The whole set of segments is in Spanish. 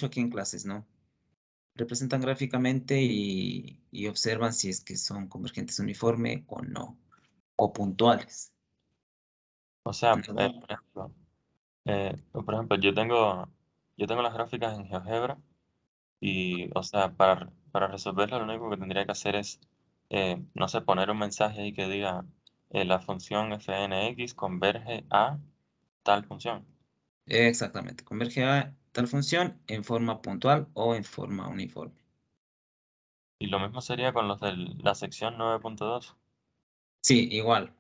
hecho aquí en clases, ¿no? Representan gráficamente y observan si es que son convergentes uniforme o no, o puntuales. O sea, ¿Verdad? por ejemplo, yo tengo las gráficas en GeoGebra y, o sea, para resolverlo lo único que tendría que hacer es, no sé, poner un mensaje ahí que diga, la función fnx converge a tal función. Exactamente, converge a tal función en forma puntual o en forma uniforme. Y lo mismo sería con los de la sección 9.2. Sí, igual.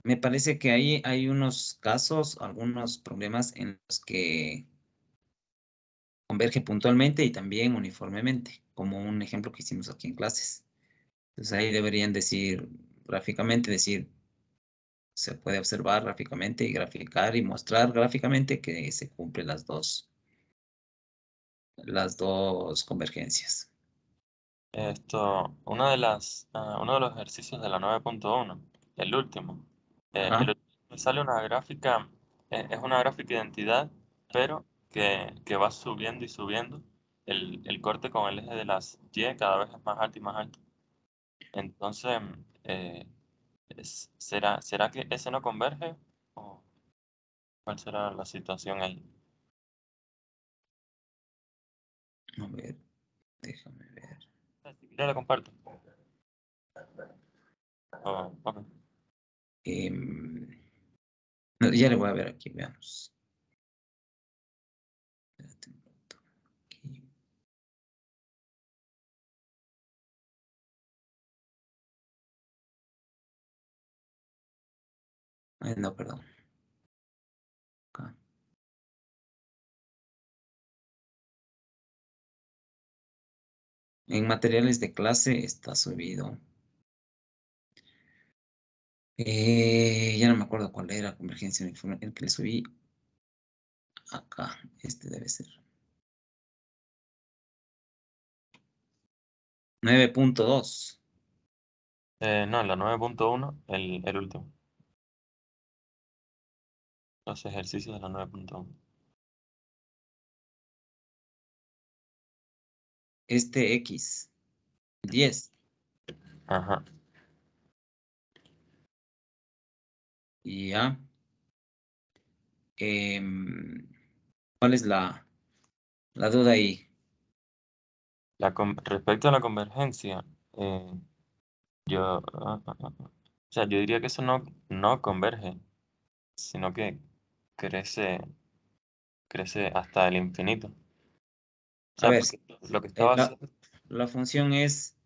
Me parece que ahí hay unos casos, algunos problemas en los que converge puntualmente y también uniformemente, como un ejemplo que hicimos aquí en clases. Entonces ahí deberían decir gráficamente, decir, se puede observar gráficamente y graficar y mostrar gráficamente que se cumplen las dos convergencias. Uno de los ejercicios de la 9.1, el último, Ajá. me sale una gráfica, es una gráfica identidad, pero que va subiendo y subiendo. El corte con el eje de las Y cada vez es más alto y más alto. Entonces, eh, ¿será que ese no converge? ¿O cuál será la situación ahí? A ver, déjame ver. Si quieres la comparto. Ok. No, ya le voy a ver aquí, veamos. Espérate un rato, aquí. Ay, no, perdón. Acá. En materiales de clase está subido. Ya no me acuerdo cuál era convergencia uniforme, el que le subí acá. Este debe ser. 9.2. No, en la 9.1, el último. Los ejercicios de la 9.1. Este X. 10. Ajá. Y ya. ¿Cuál es la duda ahí? Respecto a la convergencia, o sea, yo diría que eso no converge, sino que crece, crece hasta el infinito. O A sea, ver, porque lo que eh, estaba la, haciendo, la función es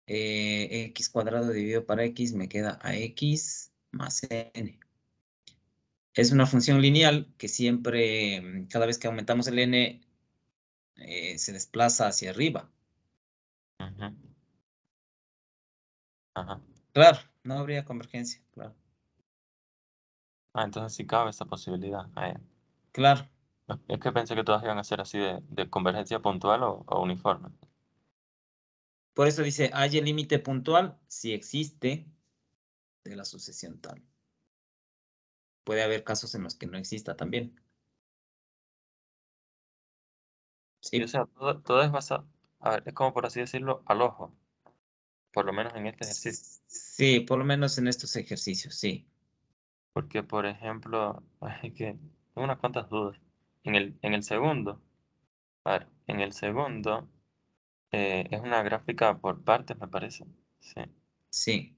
x cuadrado dividido para x me queda a x más n. Es una función lineal que siempre, cada vez que aumentamos el n, se desplaza hacia arriba. ujú, ajá. Claro, no habría convergencia, claro. Entonces sí cabe esa posibilidad. Claro. Es que pensé que todas iban a ser así de convergencia puntual o uniforme. Por eso dice, hay el límite puntual si existe de la sucesión tal. Puede haber casos en los que no exista también. Y o Sí. sea, todo es basado, a ver, es como por así decirlo, al ojo, por lo menos en este ejercicio. Sí, por lo menos en estos ejercicios, sí. Porque, por ejemplo, es que tengo unas cuantas dudas. En el segundo, a ver, en el segundo es una gráfica por partes, me parece. Sí. Sí.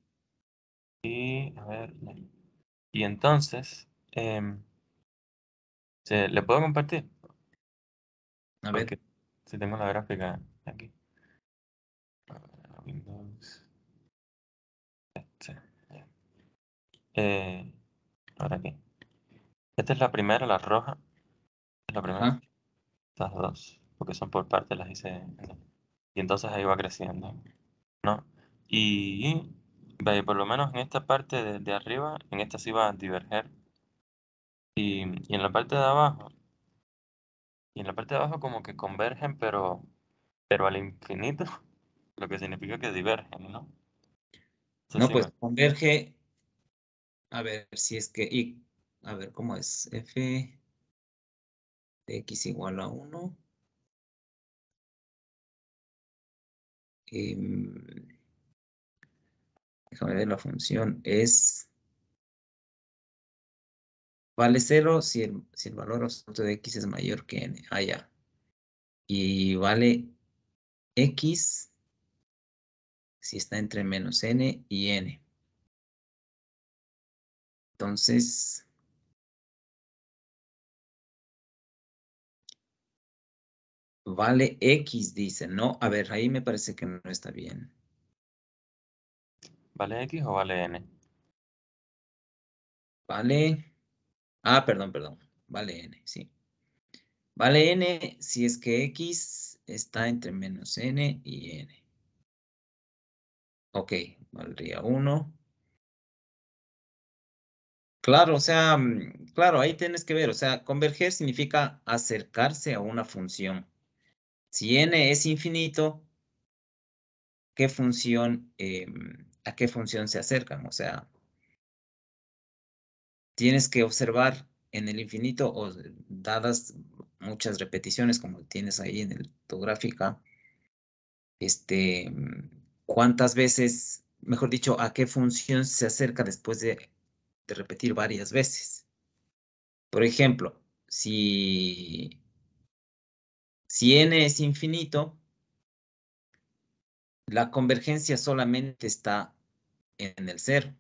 Y, a ver, y entonces, ¿le puedo compartir? A ver. Porque si tengo la gráfica aquí. A ver, Windows. Sí. Eh, ahora aquí. Esta es la primera, la roja. Es la primera. Ajá. Estas dos, porque son por partes, las hice. Y entonces ahí va creciendo, ¿no? Y vaya, por lo menos en esta parte de arriba, en esta sí va a diverger. Y en la parte de abajo, como que convergen, pero al infinito, lo que significa que divergen, ¿no? No, Entonces sí, pues converge. A ver si es que. A ver, ¿cómo es? F. de x igual a 1. Déjame ver, la función es, vale 0 si el valor absoluto de x es mayor que n. Ah, ya. Y vale x si está entre menos n y n. Entonces, vale x, dice, ¿no? A ver, ahí me parece que no está bien. ¿Vale X o vale N? Vale, perdón, vale n, sí. Vale n si es que x está entre menos n y n. Ok, valdría 1. Claro, o sea, claro, ahí tienes que ver, o sea, converger significa acercarse a una función. Si n es infinito, ¿qué función, a qué función se acercan? O sea, tienes que observar en el infinito o dadas muchas repeticiones como tienes ahí en tu gráfica, cuántas veces, mejor dicho, a qué función se acerca después de repetir varias veces. Por ejemplo, si n es infinito, la convergencia solamente está en el cero,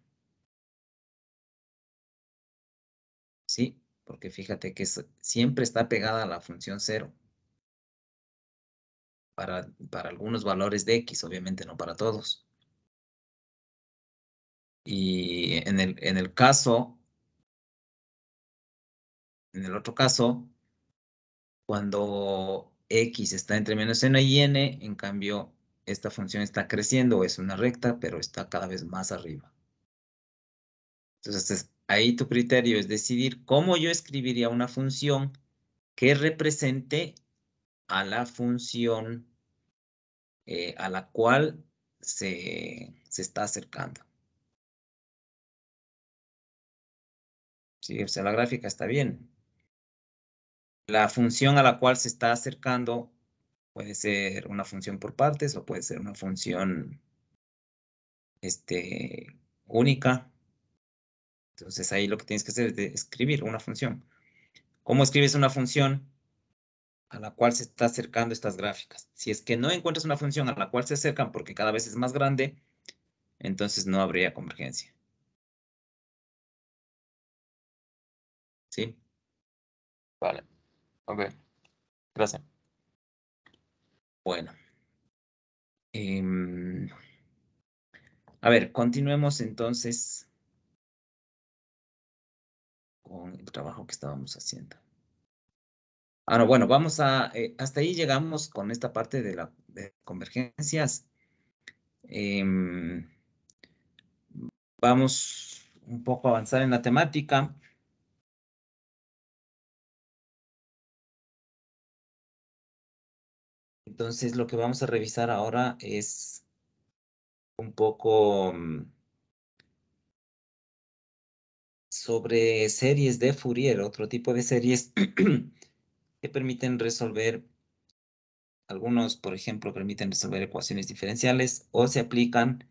¿sí? Porque fíjate que siempre está pegada a la función cero para algunos valores de x, obviamente no para todos. Y en el otro caso, cuando x está entre menos n y n, en cambio, esta función está creciendo, es una recta, pero está cada vez más arriba. Entonces, ahí tu criterio es decidir cómo yo escribiría una función que represente a la función a la cual se está acercando. Sí, o sea, la gráfica está bien. La función a la cual se está acercando puede ser una función por partes o puede ser una función única. Entonces ahí lo que tienes que hacer es escribir una función. ¿Cómo escribes una función a la cual se está acercando estas gráficas? Si es que no encuentras una función a la cual se acercan porque cada vez es más grande, entonces no habría convergencia. ¿Sí? Vale, ok, gracias. Bueno. A ver, continuemos entonces con el trabajo que estábamos haciendo. Ahora, bueno, hasta ahí llegamos con esta parte de convergencias. Em, Vamos un poco a avanzar en la temática. Entonces, lo que vamos a revisar ahora es un poco sobre series de Fourier, otro tipo de series que permiten resolver, algunos, por ejemplo, permiten resolver ecuaciones diferenciales o se aplican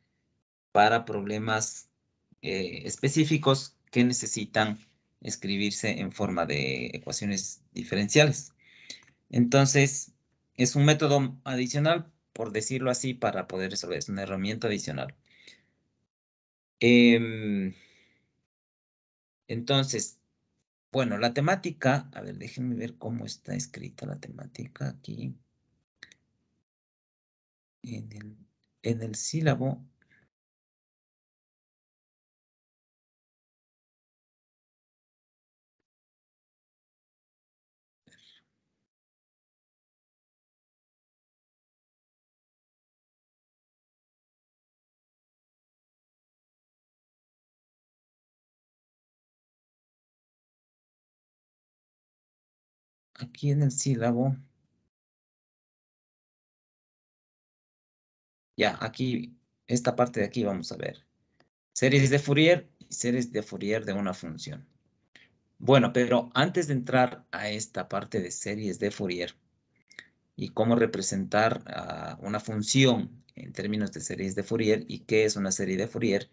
para problemas específicos que necesitan escribirse en forma de ecuaciones diferenciales. Entonces, es un método adicional, por decirlo así, para poder resolver. Es una herramienta adicional. Entonces, bueno, la temática, a ver, déjenme ver cómo está escrita la temática aquí en el sílabo. Aquí en el sílabo. Ya, aquí, esta parte de aquí vamos a ver. Series de Fourier y series de Fourier de una función. Bueno, pero antes de entrar a esta parte de series de Fourier y cómo representar una función en términos de series de Fourier y qué es una serie de Fourier,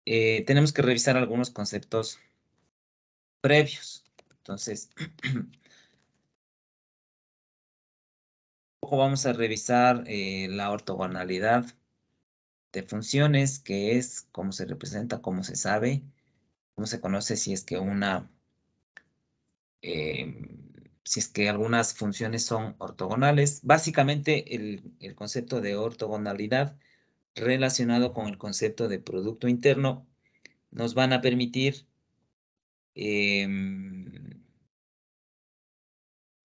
tenemos que revisar algunos conceptos previos. Entonces, vamos a revisar la ortogonalidad de funciones, qué es, cómo se representa, cómo se sabe, cómo se conoce si es que si es que algunas funciones son ortogonales. Básicamente, el concepto de ortogonalidad relacionado con el concepto de producto interno nos van a permitir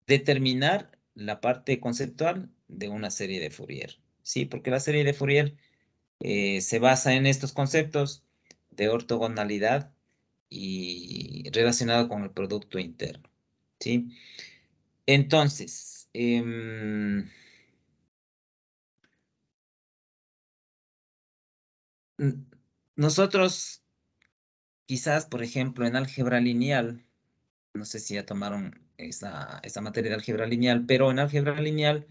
determinar la parte conceptual de una serie de Fourier. Sí, porque la serie de Fourier se basa en estos conceptos de ortogonalidad y relacionado con el producto interno. ¿Sí? Entonces, nosotros quizás, por ejemplo, en álgebra lineal, no sé si ya tomaron esa materia de álgebra lineal, pero en álgebra lineal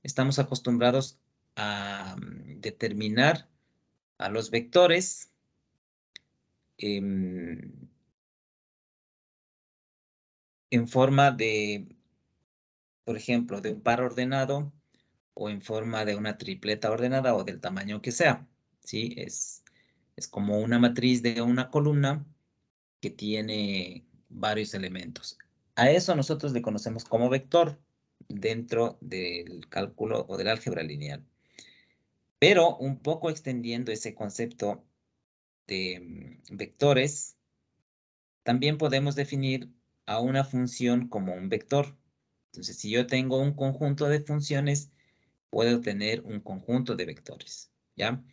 estamos acostumbrados a determinar a los vectores en forma de, por ejemplo, de un par ordenado o en forma de una tripleta ordenada o del tamaño que sea. ¿Sí? Es como una matriz de una columna que tiene varios elementos. A eso nosotros le conocemos como vector dentro del cálculo o del álgebra lineal. Pero un poco extendiendo ese concepto de vectores, también podemos definir a una función como un vector. Entonces, si yo tengo un conjunto de funciones, puedo tener un conjunto de vectores, ¿ya?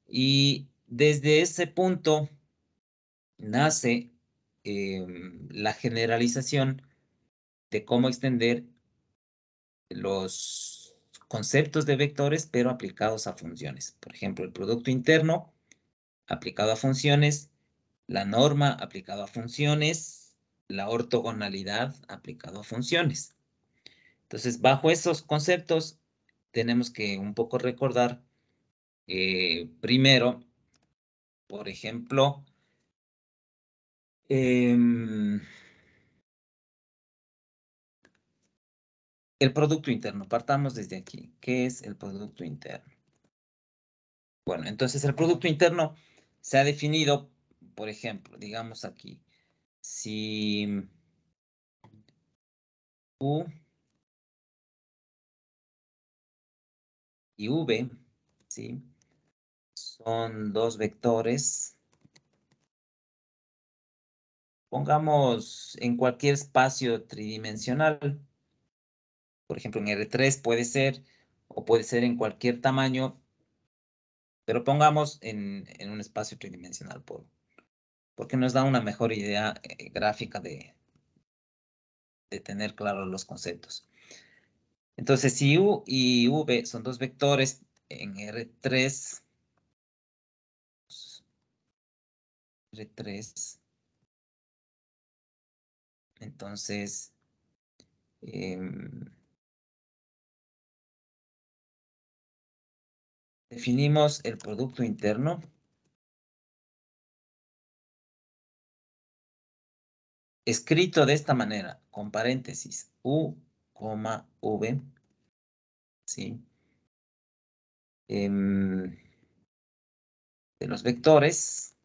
Y desde ese punto nace la generalización de cómo extender los conceptos de vectores, pero aplicados a funciones. Por ejemplo, el producto interno aplicado a funciones, la norma aplicado a funciones, la ortogonalidad aplicado a funciones. Entonces, bajo esos conceptos, tenemos que un poco recordar, primero, por ejemplo, el producto interno. Partamos desde aquí. ¿Qué es el producto interno? Bueno, entonces el producto interno se ha definido, por ejemplo, digamos aquí, si U y V, ¿sí? Son dos vectores. Pongamos en cualquier espacio tridimensional, por ejemplo, en R3 puede ser, o puede ser en cualquier tamaño, pero pongamos en un espacio tridimensional, porque nos da una mejor idea gráfica de tener claros los conceptos. Entonces, si U y V son dos vectores en R3, entonces definimos el producto interno escrito de esta manera, con paréntesis, U, V, ¿sí? De los vectores,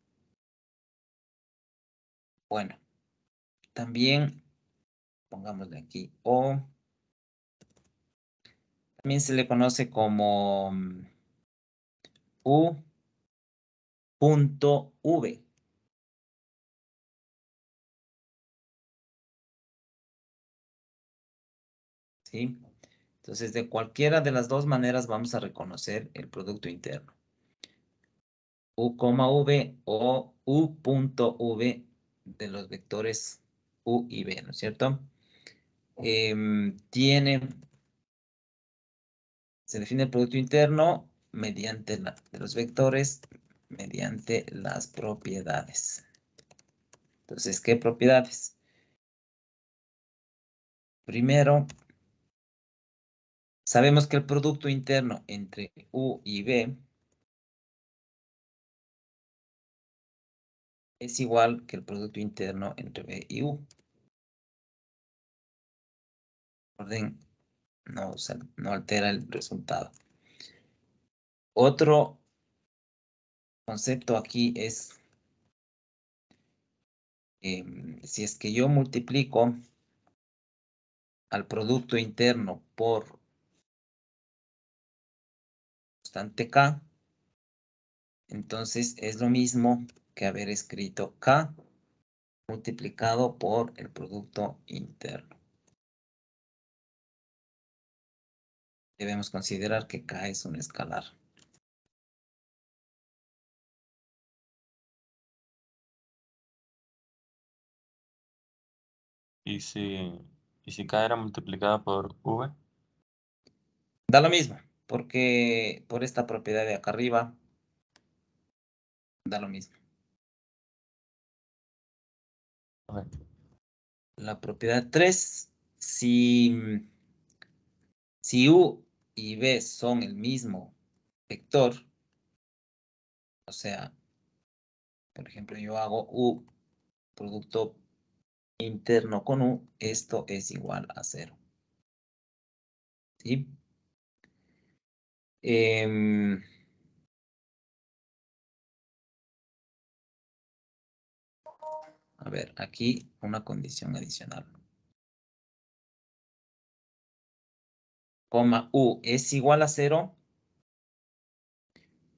bueno, también, pongámosle aquí, O, también se le conoce como U punto V, ¿sí? Entonces, de cualquiera de las dos maneras vamos a reconocer el producto interno. U, V o U punto V de los vectores U y V, ¿no es cierto? Se define el producto interno mediante de los vectores, mediante las propiedades. Entonces, ¿qué propiedades? Primero, sabemos que el producto interno entre U y B es igual que el producto interno entre B y U. Orden no altera el resultado. Otro concepto aquí es, si es que yo multiplico al producto interno por constante K, entonces es lo mismo que haber escrito K multiplicado por el producto interno. Debemos considerar que K es un escalar. ¿Y si K era multiplicada por V? Da lo mismo, porque por esta propiedad de acá arriba, da lo mismo. Ok. La propiedad 3, si U y B son el mismo vector, o sea, por ejemplo, yo hago U producto interno con U, esto es igual a 0. ¿Sí? A ver, aquí una condición adicional. Coma U es igual a 0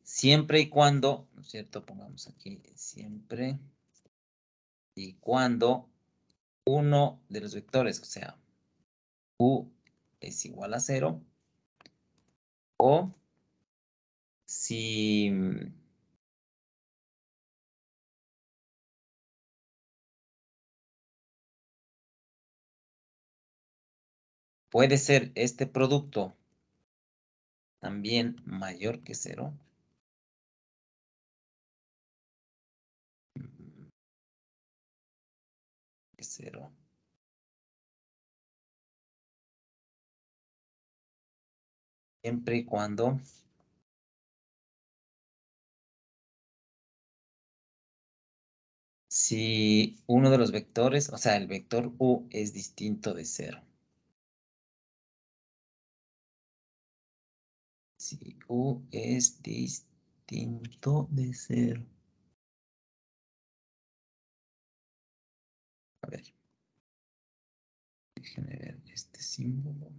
siempre y cuando, ¿no es cierto? Pongamos aquí siempre y cuando uno de los vectores, o sea, U es igual a 0 o si puede ser este producto también mayor que 0. Que 0. Siempre y cuando si uno de los vectores, o sea, el vector U es distinto de 0. Si U es distinto de 0. A ver, déjenme ver este símbolo.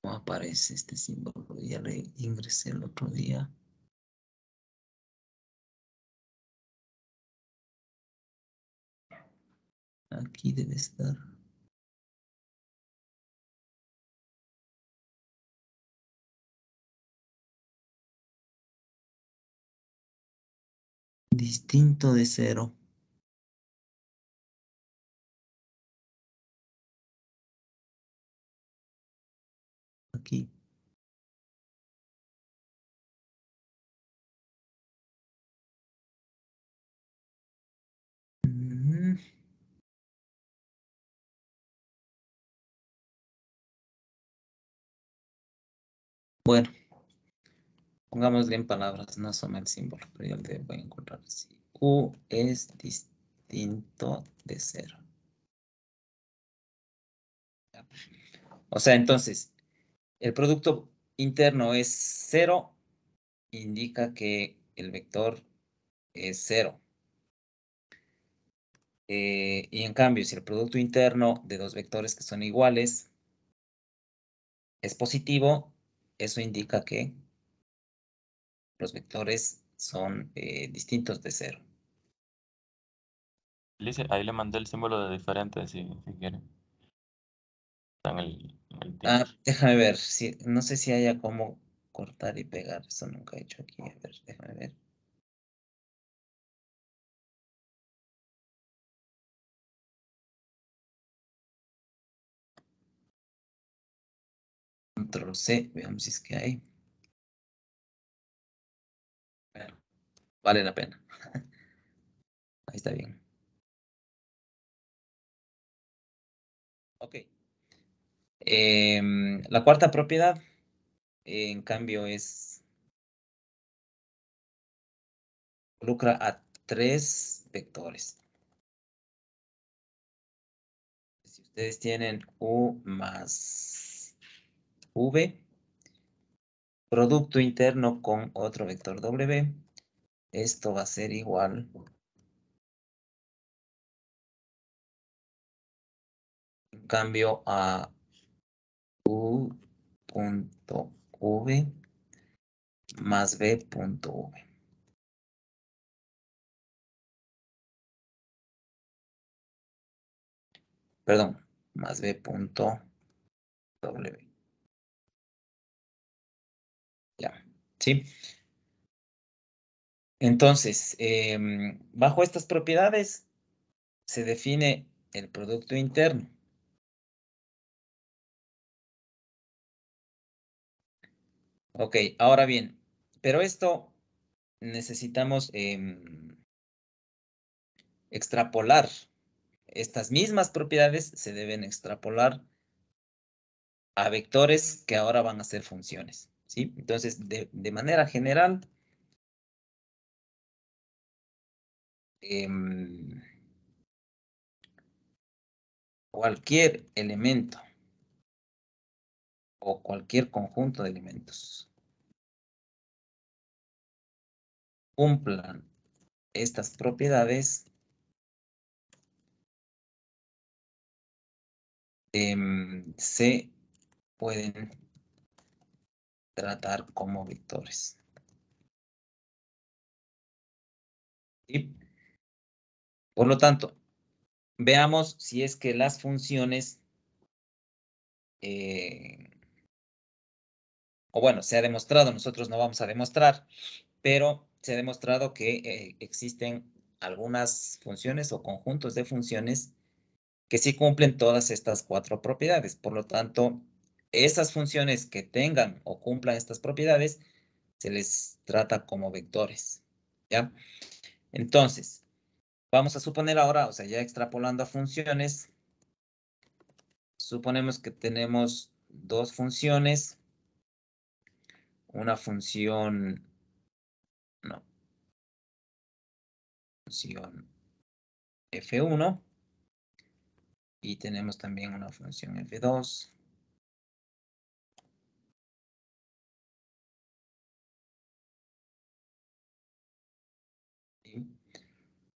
No aparece este símbolo, ya le ingresé el otro día. Aquí debe estar. Distinto de 0. Aquí. Bueno, pongámosle en palabras, no asoma el símbolo, pero ya le voy a encontrar así. U es distinto de 0. O sea, entonces, el producto interno es 0, indica que el vector es 0. Y en cambio, si el producto interno de dos vectores que son iguales es positivo, eso indica que los vectores son distintos de 0. Ahí le mandé el símbolo de diferente si quiere. en el título. Déjame ver, si, no sé si haya cómo cortar y pegar, eso nunca he hecho aquí, a ver, déjame ver. Control C, veamos si es que hay. Bueno, vale la pena. Ahí está bien. Ok. La cuarta propiedad, en cambio, involucra a tres vectores. Si ustedes tienen U más V, producto interno con otro vector W, esto va a ser igual en cambio a U punto V más B punto V. Perdón, más B punto W. Ya, ¿sí? Entonces, bajo estas propiedades se define el producto interno. Ok, ahora bien, pero esto necesitamos extrapolar. Estas mismas propiedades se deben extrapolar a vectores que ahora van a ser funciones, ¿sí? Entonces, de manera general, cualquier elemento o cualquier conjunto de elementos cumplan estas propiedades, se pueden tratar como vectores. ¿Sí? Por lo tanto, veamos si es que las funciones, o bueno, se ha demostrado, nosotros no vamos a demostrar, pero se ha demostrado que existen algunas funciones o conjuntos de funciones que sí cumplen todas estas cuatro propiedades. Por lo tanto, esas funciones que tengan o cumplan estas propiedades, se les trata como vectores, ¿ya? Entonces, vamos a suponer ahora, o sea, ya extrapolando a funciones, suponemos que tenemos dos funciones, una función, no, función f1 y tenemos también una función f2. ¿Sí?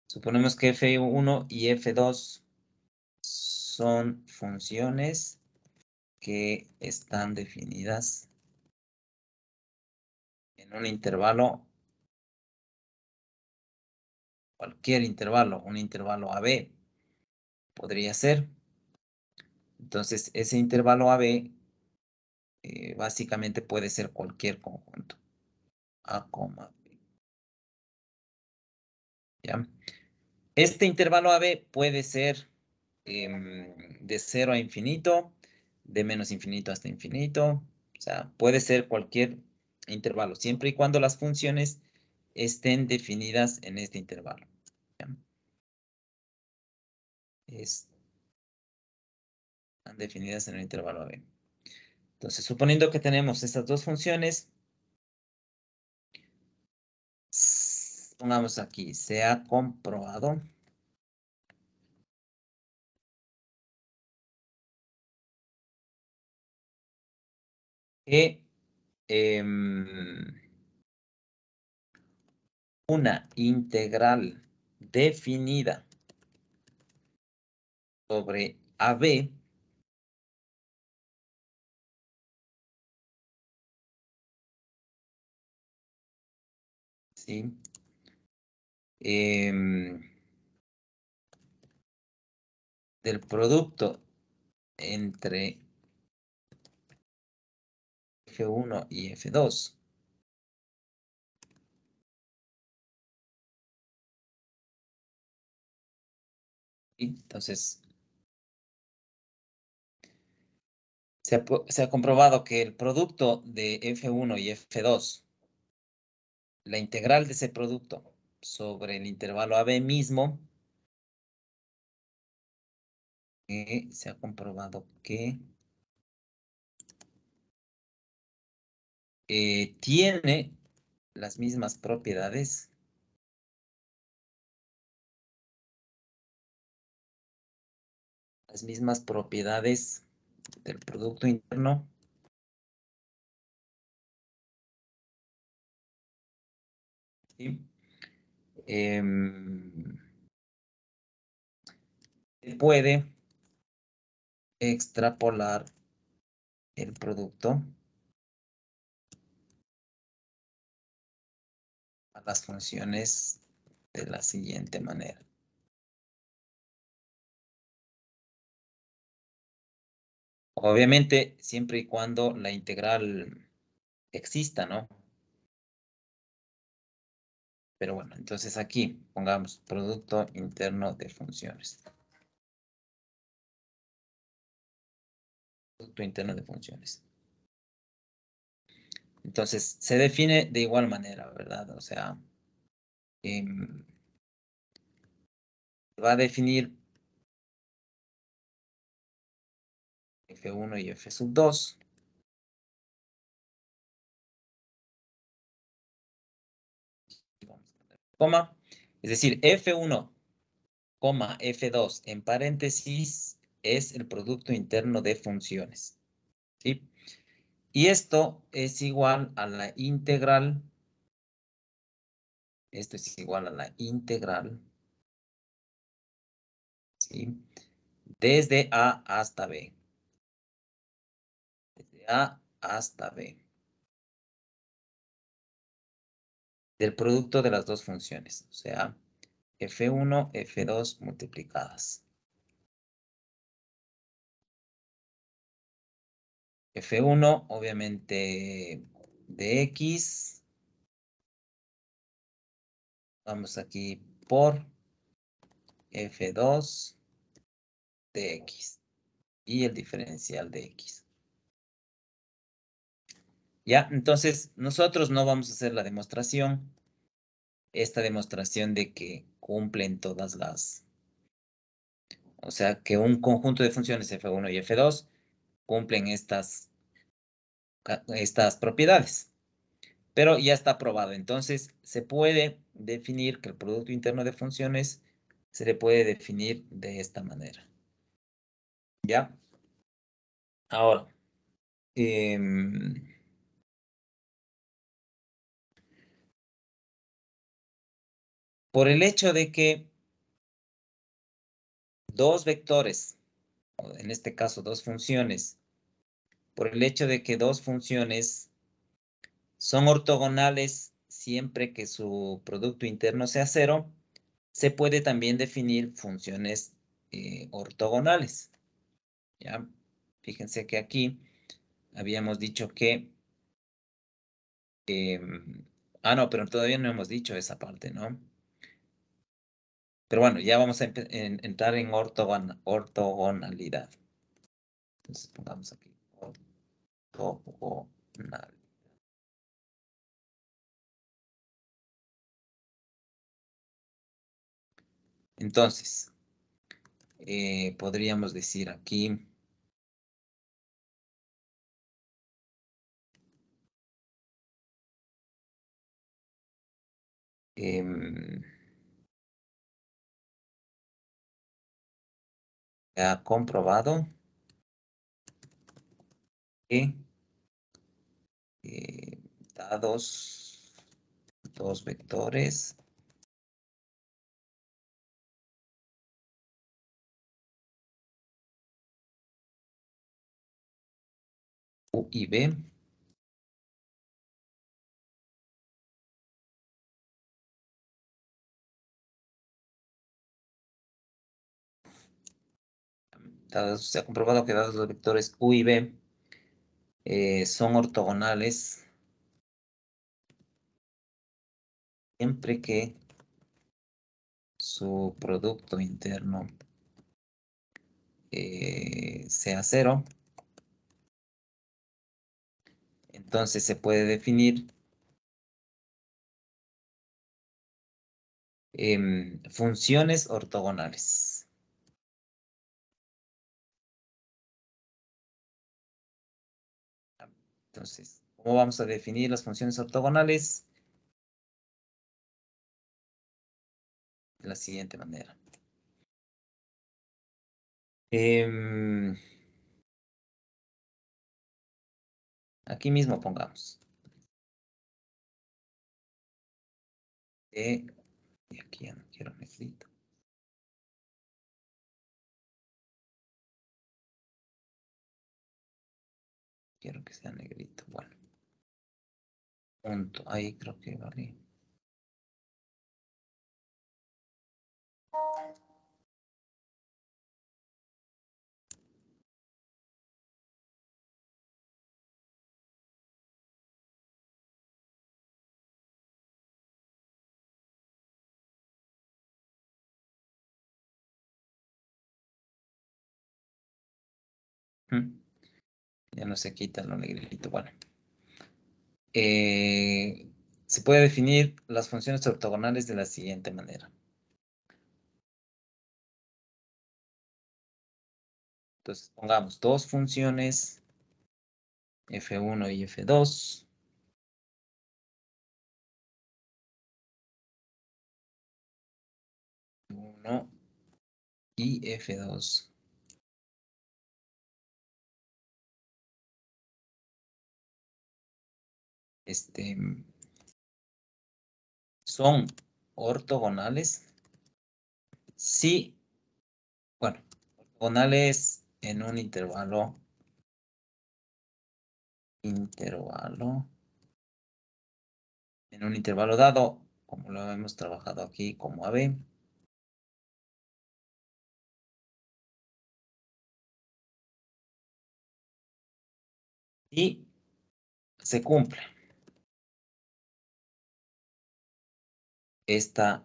Suponemos que f1 y f2 son funciones que están definidas en un intervalo, cualquier intervalo, un intervalo AB podría ser. Entonces, ese intervalo AB básicamente puede ser cualquier conjunto. A, B. ¿Ya? Este intervalo AB puede ser de 0 a infinito, de menos infinito hasta infinito. O sea, puede ser cualquier intervalo, siempre y cuando las funciones estén definidas en este intervalo. ¿Ya? Están definidas en el intervalo AB. Entonces, suponiendo que tenemos estas dos funciones, pongamos aquí, se ha comprobado que una integral definida sobre AB ¿sí? Del producto entre F1 y F2. Y entonces, se ha comprobado que el producto de F1 y F2, la integral de ese producto sobre el intervalo AB mismo, se ha comprobado que tiene las mismas propiedades del producto interno ¿sí? Se puede extrapolar el producto a las funciones de la siguiente manera. Obviamente, siempre y cuando la integral exista, ¿no? Pero bueno, entonces aquí pongamos producto interno de funciones. Producto interno de funciones. Entonces, se define de igual manera, ¿verdad? O sea, va a definir F1 y F sub 2. Coma. Es decir, F1, F2 en paréntesis es el producto interno de funciones. ¿Sí? Y esto es igual a la integral. Esto es igual a la integral. ¿Sí? Desde A hasta B. Desde A hasta B. Del producto de las dos funciones. O sea, F1, F2 multiplicadas. F1, obviamente, de X. Vamos aquí por F2 de X. Y el diferencial de X. Ya, entonces, nosotros no vamos a hacer la demostración. Esta demostración de que cumplen todas las... O sea, que un conjunto de funciones F1 y F2 cumplen estas propiedades. Pero ya está probado. Entonces, se puede definir que el producto interno de funciones se le puede definir de esta manera. ¿Ya? Ahora, por el hecho de que dos vectores, o en este caso dos funciones, por el hecho de que dos funciones son ortogonales siempre que su producto interno sea cero, se puede también definir funciones ortogonales. ¿Ya? Fíjense que aquí habíamos dicho que... no, pero todavía no hemos dicho esa parte, ¿no? Pero bueno, ya vamos a entrar en ortogonalidad. Entonces pongamos aquí ortogonal. Entonces, podríamos decir aquí... ha comprobado que dados dos vectores U y B se ha comprobado que dados los vectores U y B son ortogonales siempre que su producto interno sea cero. Entonces se puede definir funciones ortogonales. Entonces, ¿cómo vamos a definir las funciones ortogonales? De la siguiente manera. Aquí mismo pongamos. Y aquí ya no quiero negrito. Quiero que sea negrito. Bueno. Punto. Ahí creo que vale. Ya no se quita lo negrito. Bueno. Se puede definir las funciones ortogonales de la siguiente manera. Entonces, pongamos dos funciones, f1 y f2. F1 y f2. Son ortogonales. Sí, bueno, ortogonales en un intervalo dado, como lo hemos trabajado aquí como AB. Y se cumple esta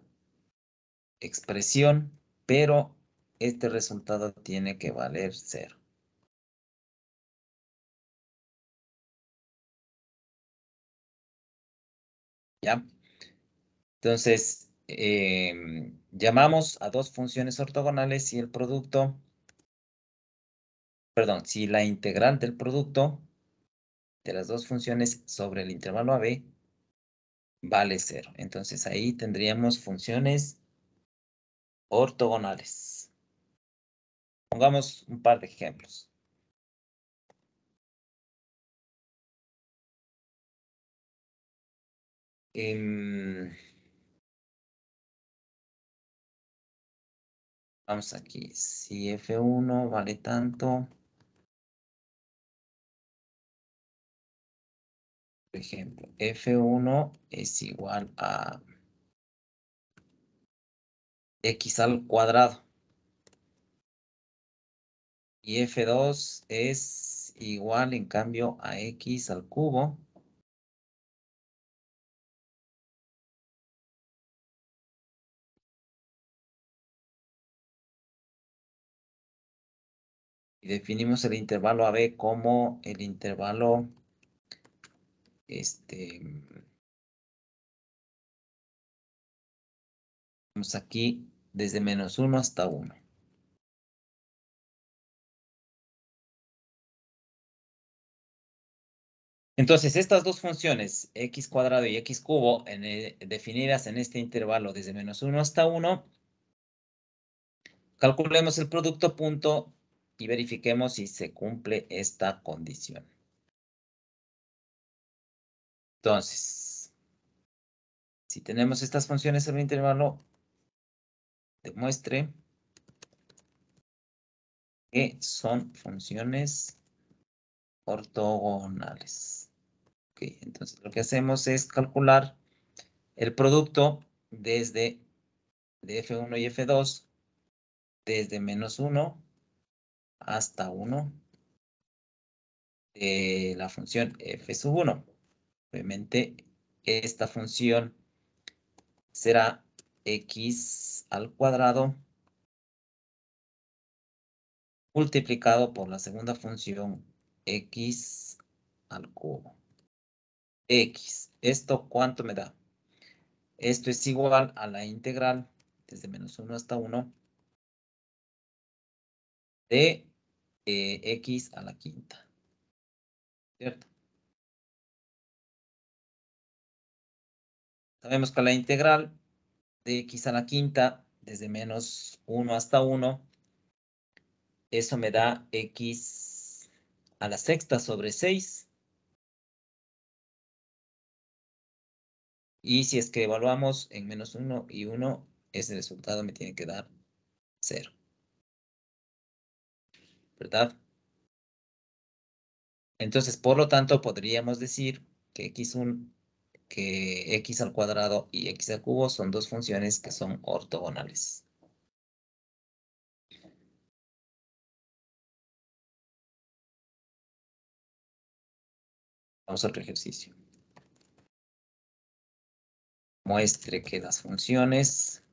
expresión, pero este resultado tiene que valer 0. ¿Ya? Entonces, llamamos a dos funciones ortogonales y el producto, perdón, si la integral del producto de las dos funciones sobre el intervalo AB vale 0. Entonces ahí tendríamos funciones ortogonales. Pongamos un par de ejemplos. Vamos aquí, si F1 vale tanto, por ejemplo, F1 es igual a X al cuadrado. Y F2 es igual, en cambio, a X al cubo. Y definimos el intervalo AB como el intervalo, vamos aquí, desde -1 hasta 1. Entonces, estas dos funciones, x cuadrado y x cubo, definidas en este intervalo desde -1 hasta 1, calculemos el producto punto y verifiquemos si se cumple esta condición. Entonces, si tenemos estas funciones en el intervalo, demuestre que son funciones ortogonales. Ok, entonces lo que hacemos es calcular el producto desde de F1 y F2 desde -1 hasta 1. de la función f sub 1. Obviamente, esta función será x al cuadrado multiplicado por la segunda función x al cubo. X. ¿Esto cuánto me da? Esto es igual a la integral desde menos 1 hasta 1 de x a la quinta. ¿Cierto? Sabemos que la integral de x a la quinta desde menos 1 hasta 1, eso me da x a la sexta sobre 6. Y si es que evaluamos en menos 1 y 1, ese resultado me tiene que dar 0. ¿Verdad? Entonces, por lo tanto, podríamos decir que x al cuadrado y x al cubo son dos funciones que son ortogonales. Vamos a otro ejercicio. Muestre que las funciones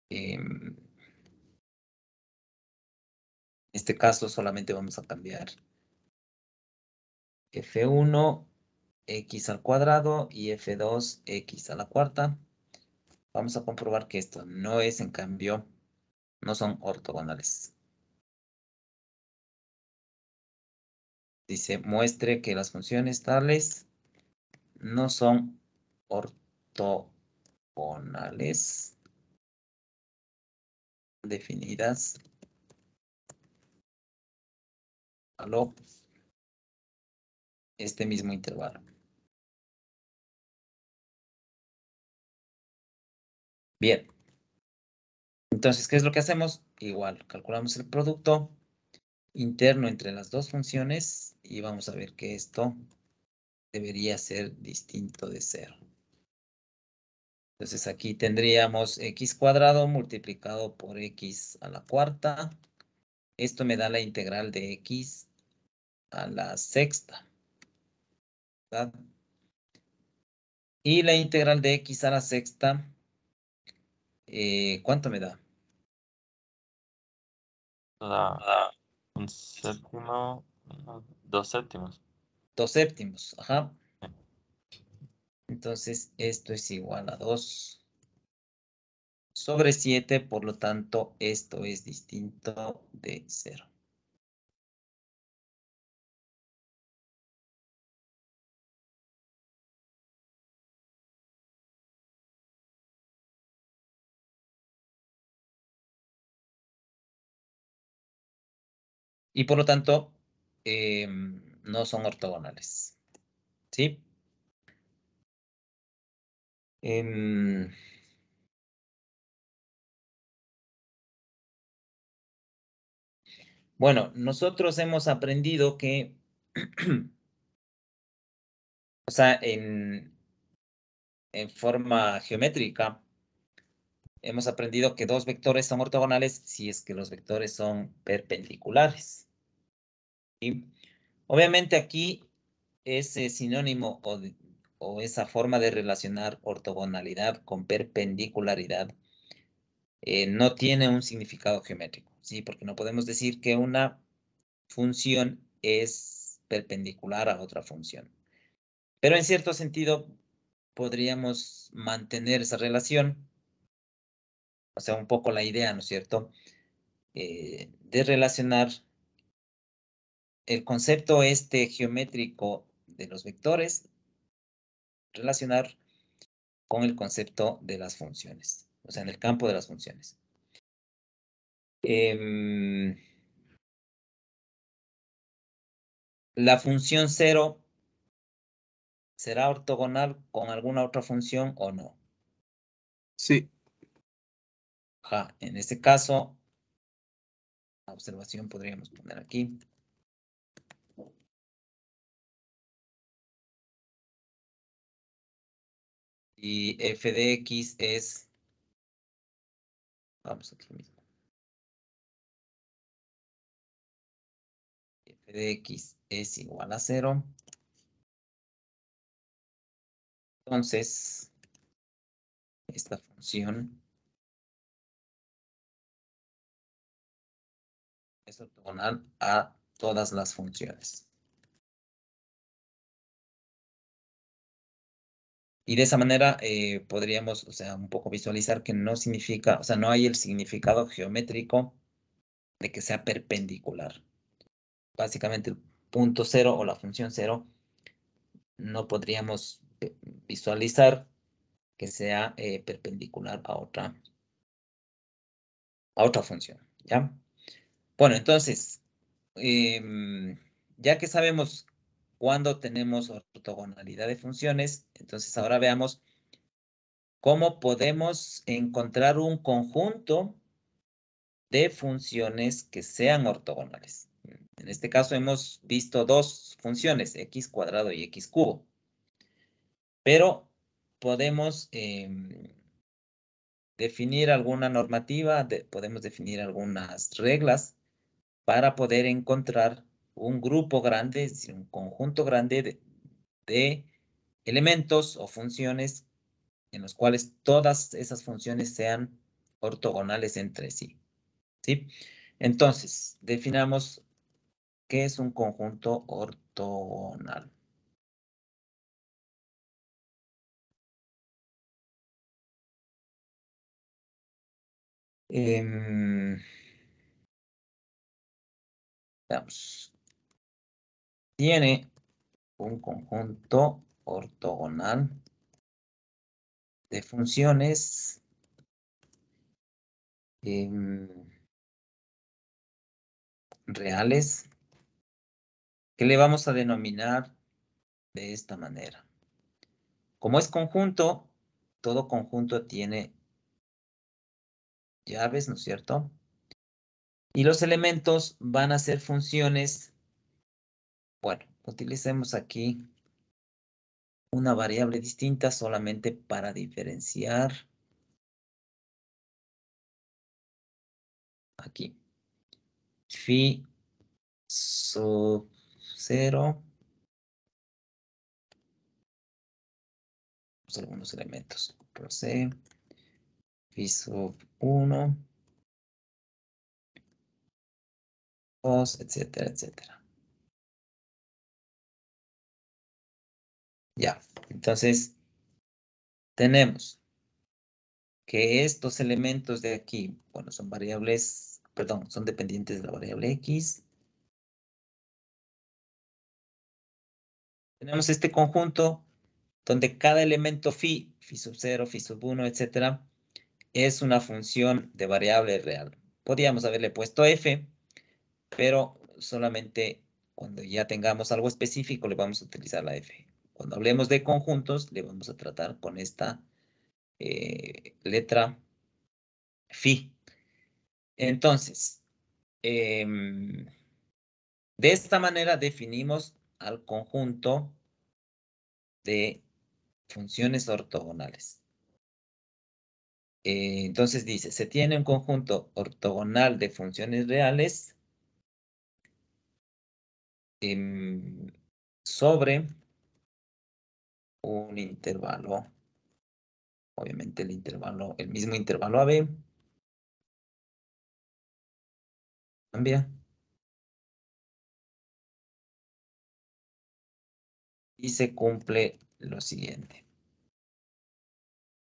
en este caso solamente vamos a cambiar f1 x al cuadrado y f2 x a la cuarta. Vamos a comprobar que esto no es, en cambio, no son ortogonales. Dice, muestre que las funciones tales no son ortogonales definidas a este mismo intervalo. Bien. Entonces, ¿qué es lo que hacemos? Igual, calculamos el producto interno entre las dos funciones y vamos a ver que esto debería ser distinto de 0. Entonces, aquí tendríamos x cuadrado multiplicado por x a la cuarta. Esto me da la integral de x a la sexta, ¿verdad? Y la integral de x a la sexta, ¿cuánto me da? Da un séptimo, 2 séptimos. 2 séptimos, ajá. Entonces, esto es igual a 2 sobre 7, por lo tanto, esto es distinto de 0. Y por lo tanto, no son ortogonales. ¿Sí? Bueno, nosotros hemos aprendido que, o sea, en forma geométrica, hemos aprendido que dos vectores son ortogonales si es que los vectores son perpendiculares. ¿Sí? Obviamente aquí ese sinónimo o esa forma de relacionar ortogonalidad con perpendicularidad no tiene un significado geométrico, ¿sí? Porque no podemos decir que una función es perpendicular a otra función. Pero en cierto sentido podríamos mantener esa relación, o sea, un poco la idea, ¿no es cierto?, de relacionar el concepto geométrico de los vectores, relacionar con el concepto de las funciones, o sea, en el campo de las funciones. La función 0 será ortogonal con alguna otra función o no. Sí. Ajá, en este caso, la observación podríamos poner aquí. Y f de x es, vamos aquí mismo. F f de x es igual a 0, entonces esta función es ortogonal a todas las funciones. Y de esa manera podríamos, o sea, un poco visualizar que no significa, o sea, no hay el significado geométrico de que sea perpendicular. Básicamente el punto 0 o la función 0 no podríamos visualizar que sea perpendicular a otra función, ¿ya? Bueno, entonces, ya que sabemos cuándo tenemos ortogonalidad de funciones, entonces ahora veamos cómo podemos encontrar un conjunto de funciones que sean ortogonales. En este caso hemos visto dos funciones, x cuadrado y x cubo. Pero podemos definir alguna normativa, podemos definir algunas reglas para poder encontrar un grupo grande, es decir, un conjunto grande de elementos o funciones en los cuales todas esas funciones sean ortogonales entre sí. ¿Sí? Entonces, definamos qué es un conjunto ortogonal. Veamos. Tiene un conjunto ortogonal de funciones reales que le vamos a denominar de esta manera. Como es conjunto, todo conjunto tiene llaves, ¿no es cierto? Y los elementos van a ser funciones. Bueno, utilicemos aquí una variable distinta solamente para diferenciar. Aquí. Phi sub 0. Algunos elementos. C. Phi sub 1. 2, etcétera, etcétera. Ya, entonces tenemos que estos elementos de aquí, bueno, son variables, perdón, son dependientes de la variable x. Tenemos este conjunto donde cada elemento phi sub 0, phi sub 1, etcétera, es una función de variable real. Podríamos haberle puesto f, pero solamente cuando ya tengamos algo específico le vamos a utilizar la f. Cuando hablemos de conjuntos, le vamos a tratar con esta letra phi. Entonces, de esta manera definimos al conjunto de funciones ortogonales. Entonces dice, se tiene un conjunto ortogonal de funciones reales sobre un intervalo, obviamente el mismo intervalo AB, cambia, y se cumple lo siguiente.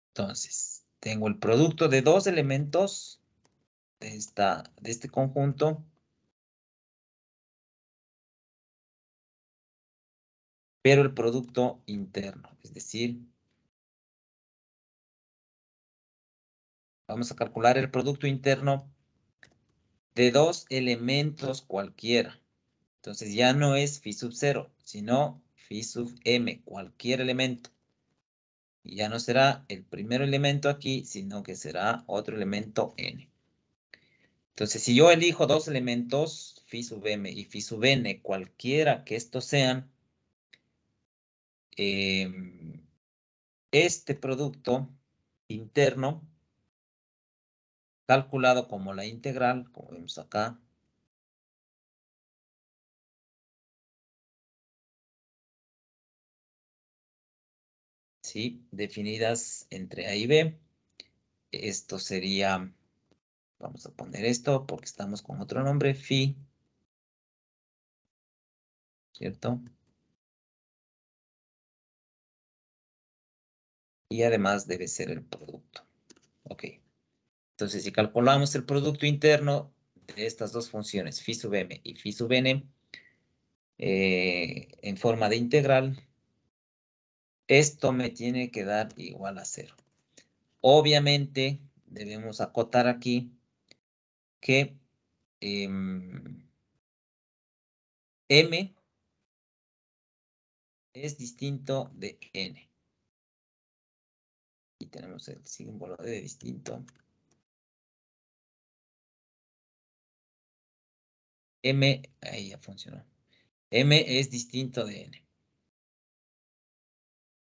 Entonces, tengo el producto de dos elementos de este conjunto, pero el producto interno, es decir, vamos a calcular el producto interno de dos elementos cualquiera. Entonces ya no es phi sub 0, sino phi sub m, cualquier elemento. Y ya no será el primer elemento aquí, sino que será otro elemento n. Entonces, si yo elijo dos elementos, phi sub m y phi sub n, cualquiera que estos sean, este producto interno, calculado como la integral, como vemos acá, ¿sí? Definidas entre A y B. Esto sería, vamos a poner esto porque estamos con otro nombre, phi, ¿cierto? Y además debe ser el producto. Ok. Entonces, si calculamos el producto interno de estas dos funciones, phi sub m y phi sub n, en forma de integral, esto me tiene que dar igual a 0. Obviamente, debemos acotar aquí que m es distinto de n. Y tenemos el símbolo de distinto. M, ahí ya funcionó. M es distinto de n.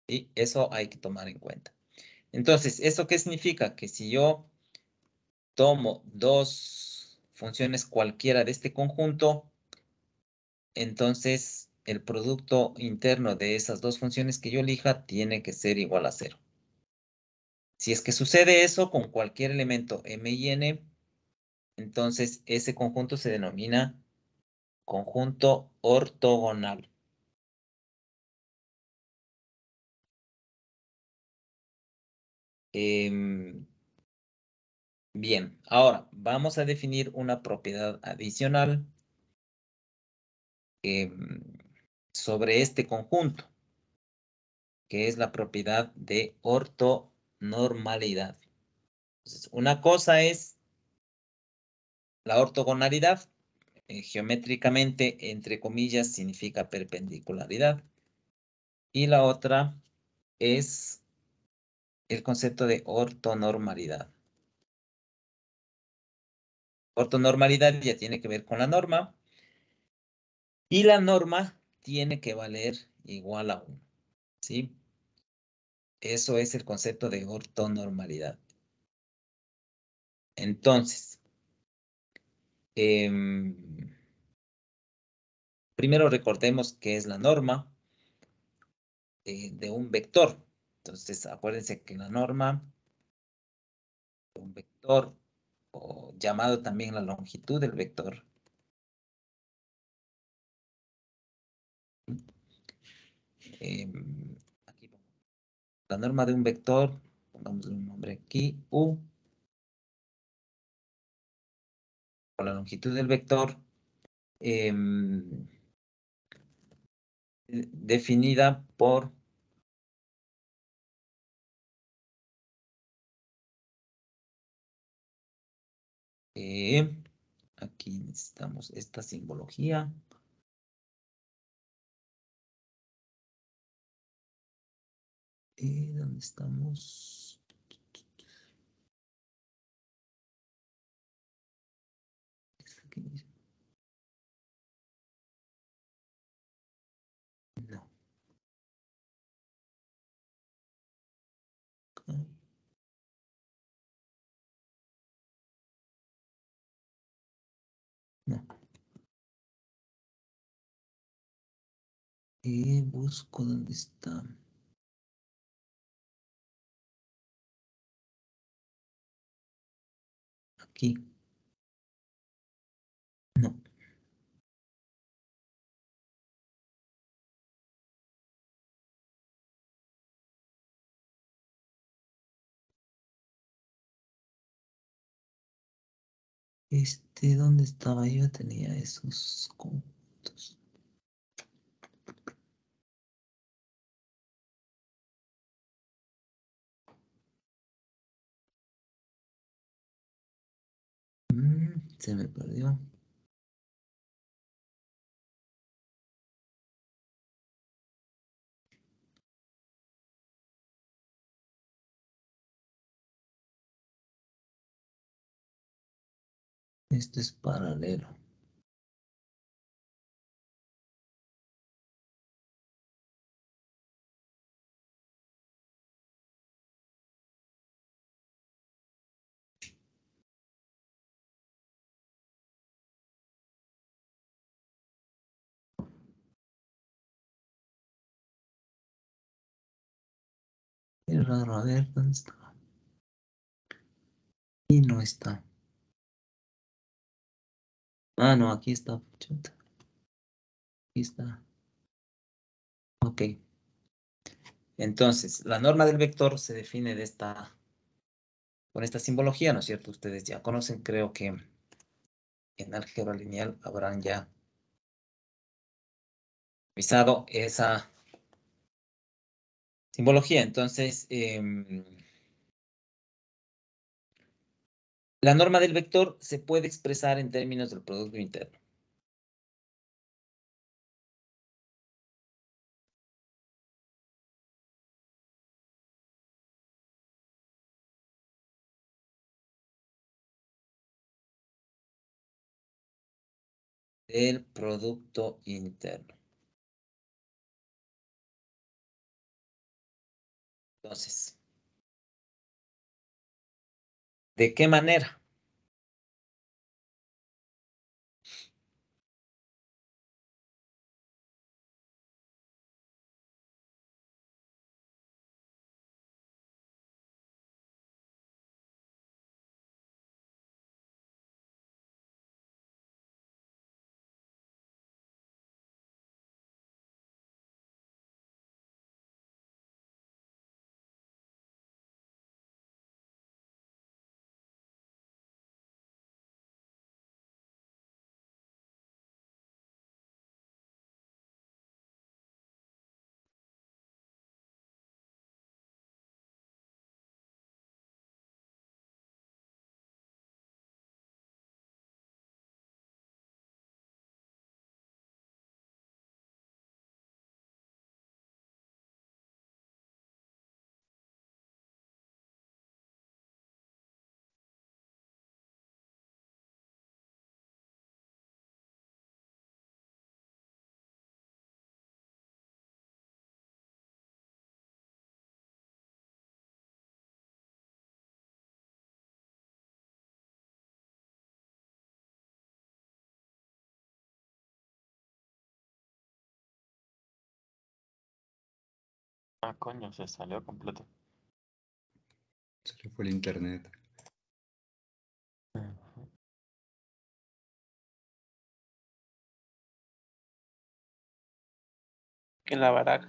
Y eso hay que tomar en cuenta. Entonces, ¿eso qué significa? Que si yo tomo dos funciones cualquiera de este conjunto, entonces el producto interno de esas dos funciones que yo elija tiene que ser igual a 0. Si es que sucede eso con cualquier elemento m y n, entonces ese conjunto se denomina conjunto ortogonal. Bien, ahora vamos a definir una propiedad adicional sobre este conjunto, que es la propiedad de ortonormalidad. Entonces, una cosa es la ortogonalidad, geométricamente, entre comillas, significa perpendicularidad, y la otra es el concepto de ortonormalidad. Ortonormalidad ya tiene que ver con la norma, y la norma tiene que valer igual a 1, ¿sí? Eso es el concepto de ortonormalidad. Entonces, primero recordemos qué es la norma de un vector. Entonces, acuérdense que la norma de un vector, o llamado también la longitud del vector, aquí, la norma de un vector, pongamos un nombre aquí, U, o la longitud del vector, definida por aquí necesitamos esta simbología. ¿Dónde estamos? No. No. Busco dónde está. Aquí. No. ¿Dónde estaba yo? Tenía esos conjuntos. Se me perdió. Esto es paralelo. Qué raro, a ver, ¿dónde está? Y no está. Ah, no, aquí está. Chuta. Aquí está. Ok. Entonces, la norma del vector se define con esta simbología, ¿no es cierto? Ustedes ya conocen, creo que en álgebra lineal habrán ya revisado esa simbología. Entonces, la norma del vector se puede expresar en términos del producto interno. Del producto interno. Entonces, ¿de qué manera? Ah, coño, se salió completo. Se le fue el internet. En la baraja.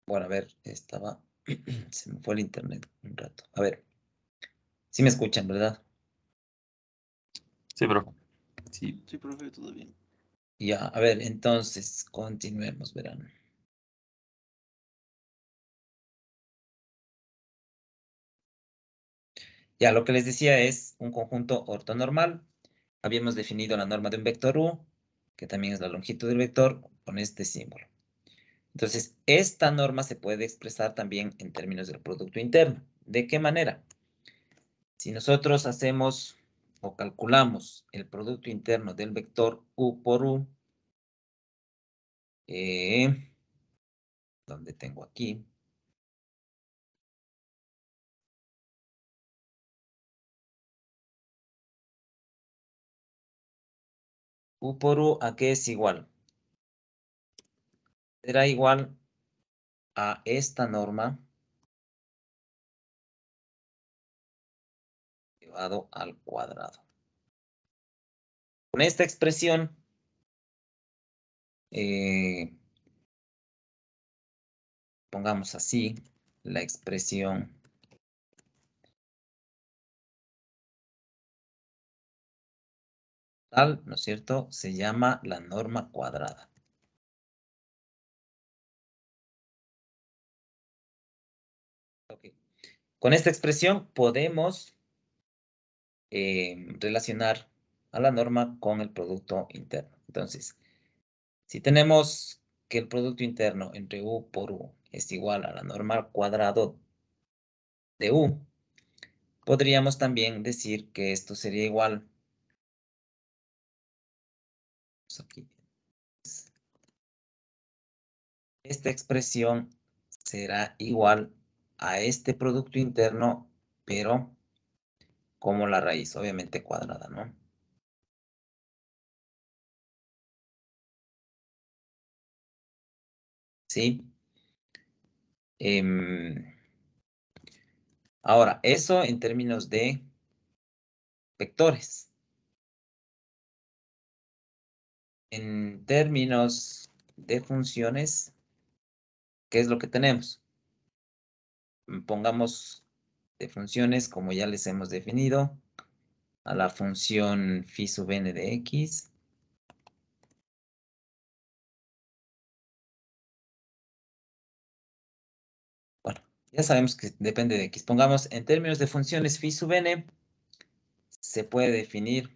Bueno, a ver, se me fue el internet un rato. A ver, sí me escuchan, ¿verdad? Sí, profe. Sí, sí, profe, todo bien. Ya, a ver, entonces, continuemos, verán. Ya, lo que les decía es un conjunto ortonormal. Habíamos definido la norma de un vector U, que también es la longitud del vector, con este símbolo. Entonces, esta norma se puede expresar también en términos del producto interno. ¿De qué manera? Si nosotros hacemos o calculamos el producto interno del vector U por U, donde tengo aquí, U por U, ¿a qué es igual? Será igual a esta norma elevado al cuadrado. Con esta expresión, pongamos así, la expresión tal, ¿no es cierto? Se llama la norma cuadrada. Okay. Con esta expresión podemos relacionar a la norma con el producto interno. Entonces, si tenemos que el producto interno entre U por U es igual a la norma al cuadrado de U, podríamos también decir que esto sería igual. Aquí. Esta expresión será igual a este producto interno, pero como la raíz, obviamente cuadrada, ¿no? ¿Sí? Ahora, eso en términos de vectores. En términos de funciones, ¿qué es lo que tenemos? Pongamos de funciones, como ya les hemos definido, a la función phi sub n de x. Bueno, ya sabemos que depende de x. Pongamos en términos de funciones phi sub n, se puede definir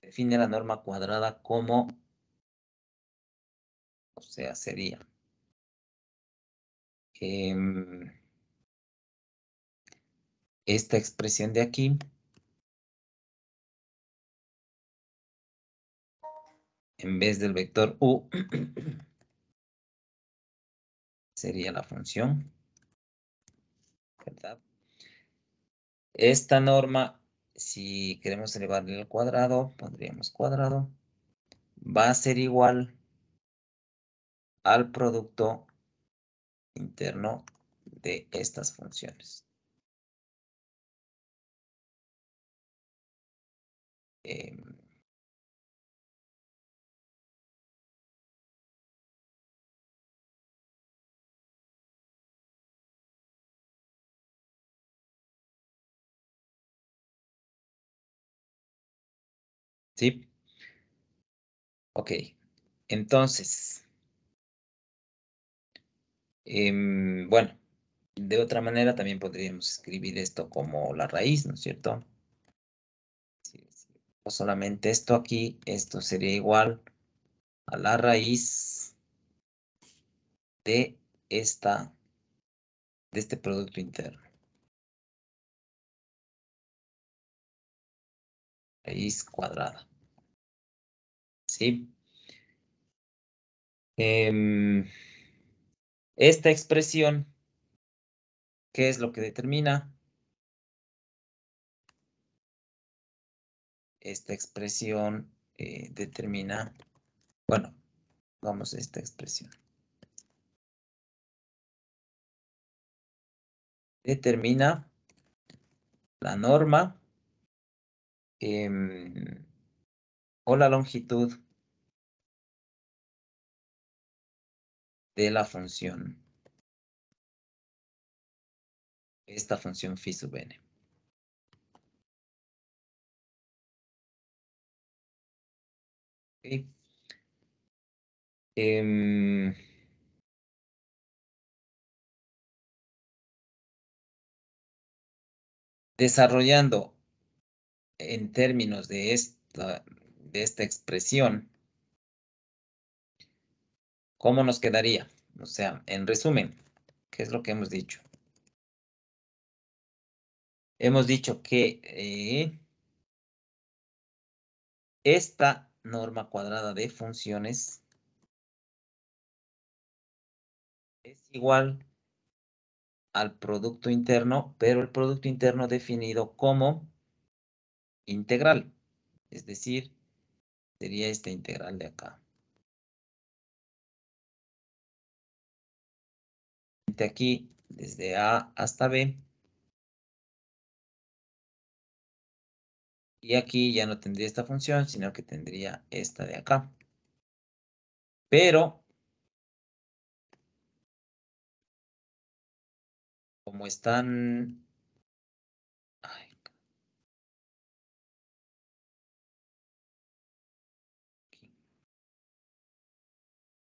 define la norma cuadrada como, o sea, sería esta expresión de aquí en vez del vector u sería la función, ¿verdad? Esta norma, si queremos elevarle al cuadrado, pondríamos cuadrado, va a ser igual al producto interno de estas funciones. ¿Sí? Ok. Entonces, bueno, de otra manera también podríamos escribir esto como la raíz, ¿no es cierto? No solamente esto aquí, esto sería igual a la raíz de este producto interno. Raíz cuadrada. ¿Sí? Esta expresión, ¿qué es lo que determina? Esta expresión determina, bueno, vamos a esta expresión. Determina la norma o la longitud de la función. Esta función phi sub n. ¿Okay? Desarrollando en términos de esta expresión, ¿cómo nos quedaría? O sea, en resumen, ¿qué es lo que hemos dicho? Hemos dicho que esta norma cuadrada de funciones es igual al producto interno, pero el producto interno definido como integral. Es decir, sería esta integral de acá. De aquí, desde A hasta B. Y aquí ya no tendría esta función, sino que tendría esta de acá. Pero, como están... Ay,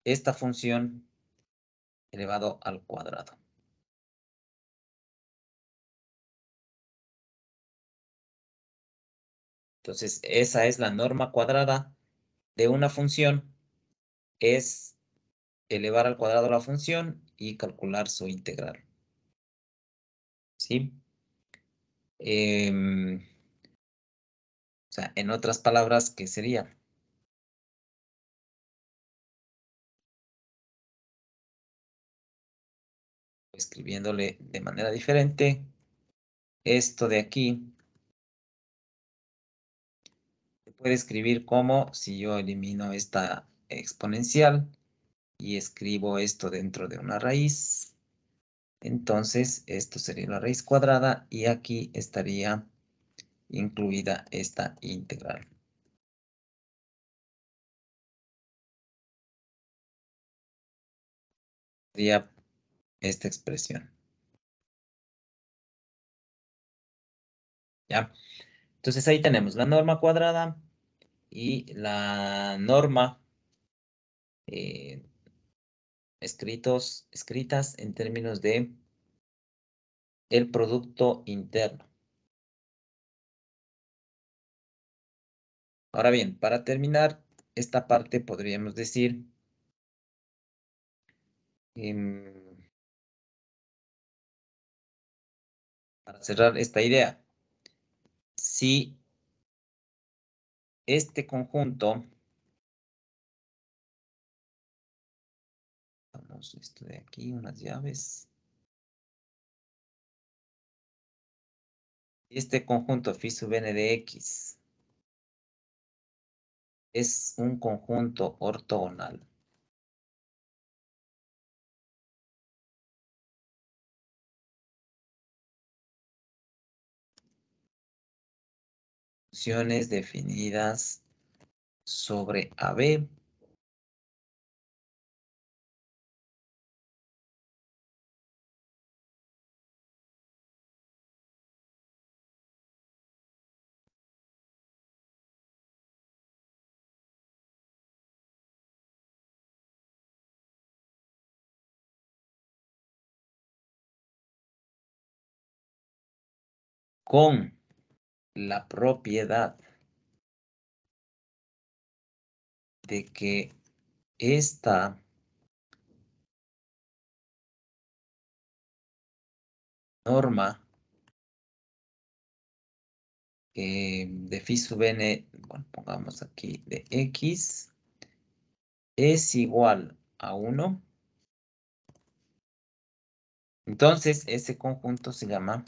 esta función elevado al cuadrado. Entonces, esa es la norma cuadrada de una función. Es elevar al cuadrado la función y calcular su integral. ¿Sí? O sea, en otras palabras, ¿qué sería? Escribiéndole de manera diferente, esto de aquí se puede escribir como si yo elimino esta exponencial y escribo esto dentro de una raíz. Entonces, esto sería la raíz cuadrada y aquí estaría incluida esta integral. Sería esta expresión. ¿Ya? Entonces ahí tenemos la norma cuadrada y la norma escritas en términos de el producto interno. Ahora bien, para terminar esta parte podríamos decir para cerrar esta idea, si este conjunto, vamos esto de aquí, unas llaves, este conjunto phi sub n de x es un conjunto ortogonal. Funciones definidas sobre AB con la propiedad de que esta norma de phi sub n, bueno, pongamos aquí de x, es igual a 1. Entonces, ese conjunto se llama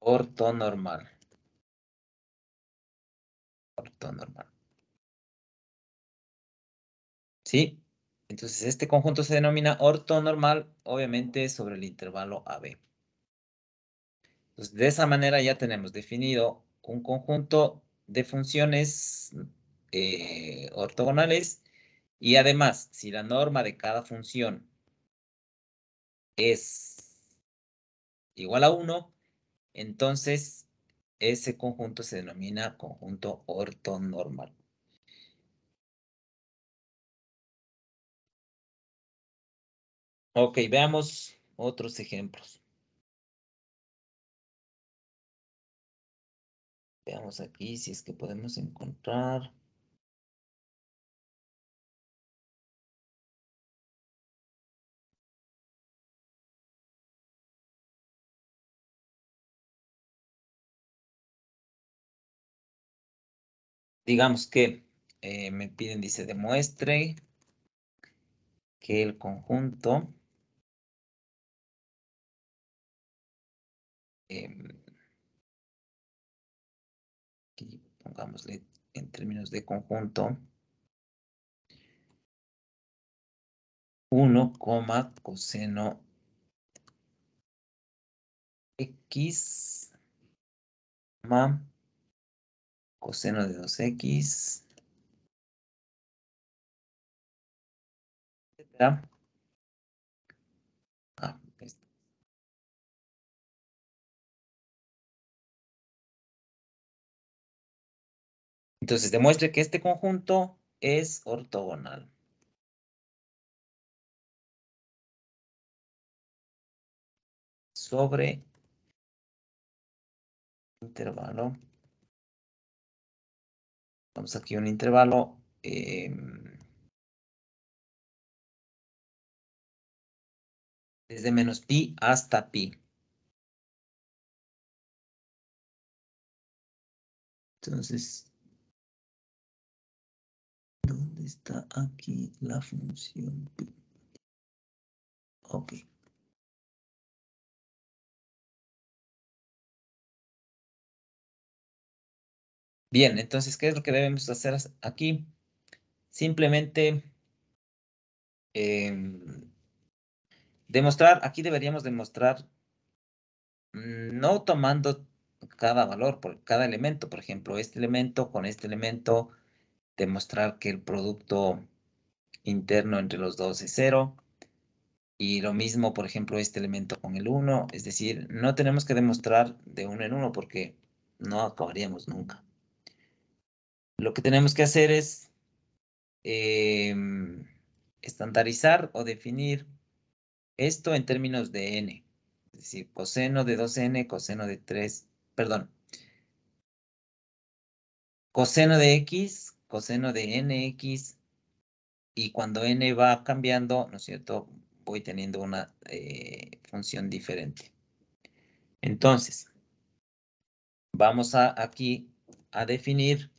ortonormal. Ortonormal. ¿Sí? Entonces, este conjunto se denomina ortonormal, obviamente, sobre el intervalo AB. Entonces, de esa manera ya tenemos definido un conjunto de funciones ortogonales y además, si la norma de cada función es igual a 1, entonces ese conjunto se denomina conjunto ortonormal. Ok, veamos otros ejemplos. Veamos aquí si es que podemos encontrar. Digamos que me piden, dice, demuestre que el conjunto aquí pongámosle en términos de conjunto 1, coseno x más coseno de 2x, etcétera. Entonces, demuestre que este conjunto es ortogonal. Sobre intervalo. Vamos aquí a un intervalo. Desde menos pi hasta pi. Entonces, ¿dónde está aquí la función pi? Ok. Bien, entonces, ¿qué es lo que debemos hacer aquí? Simplemente demostrar, aquí deberíamos demostrar, no tomando cada valor, por cada elemento, por ejemplo, este elemento con este elemento, demostrar que el producto interno entre los dos es 0, y lo mismo, por ejemplo, este elemento con el 1, es decir, no tenemos que demostrar de uno en uno porque no acabaríamos nunca. Lo que tenemos que hacer es estandarizar o definir esto en términos de n. Es decir, coseno de 2n, coseno de 3, perdón. Coseno de x, coseno de nx, y cuando n va cambiando, ¿no es cierto? Voy teniendo una función diferente. Entonces, vamos aquí a definir.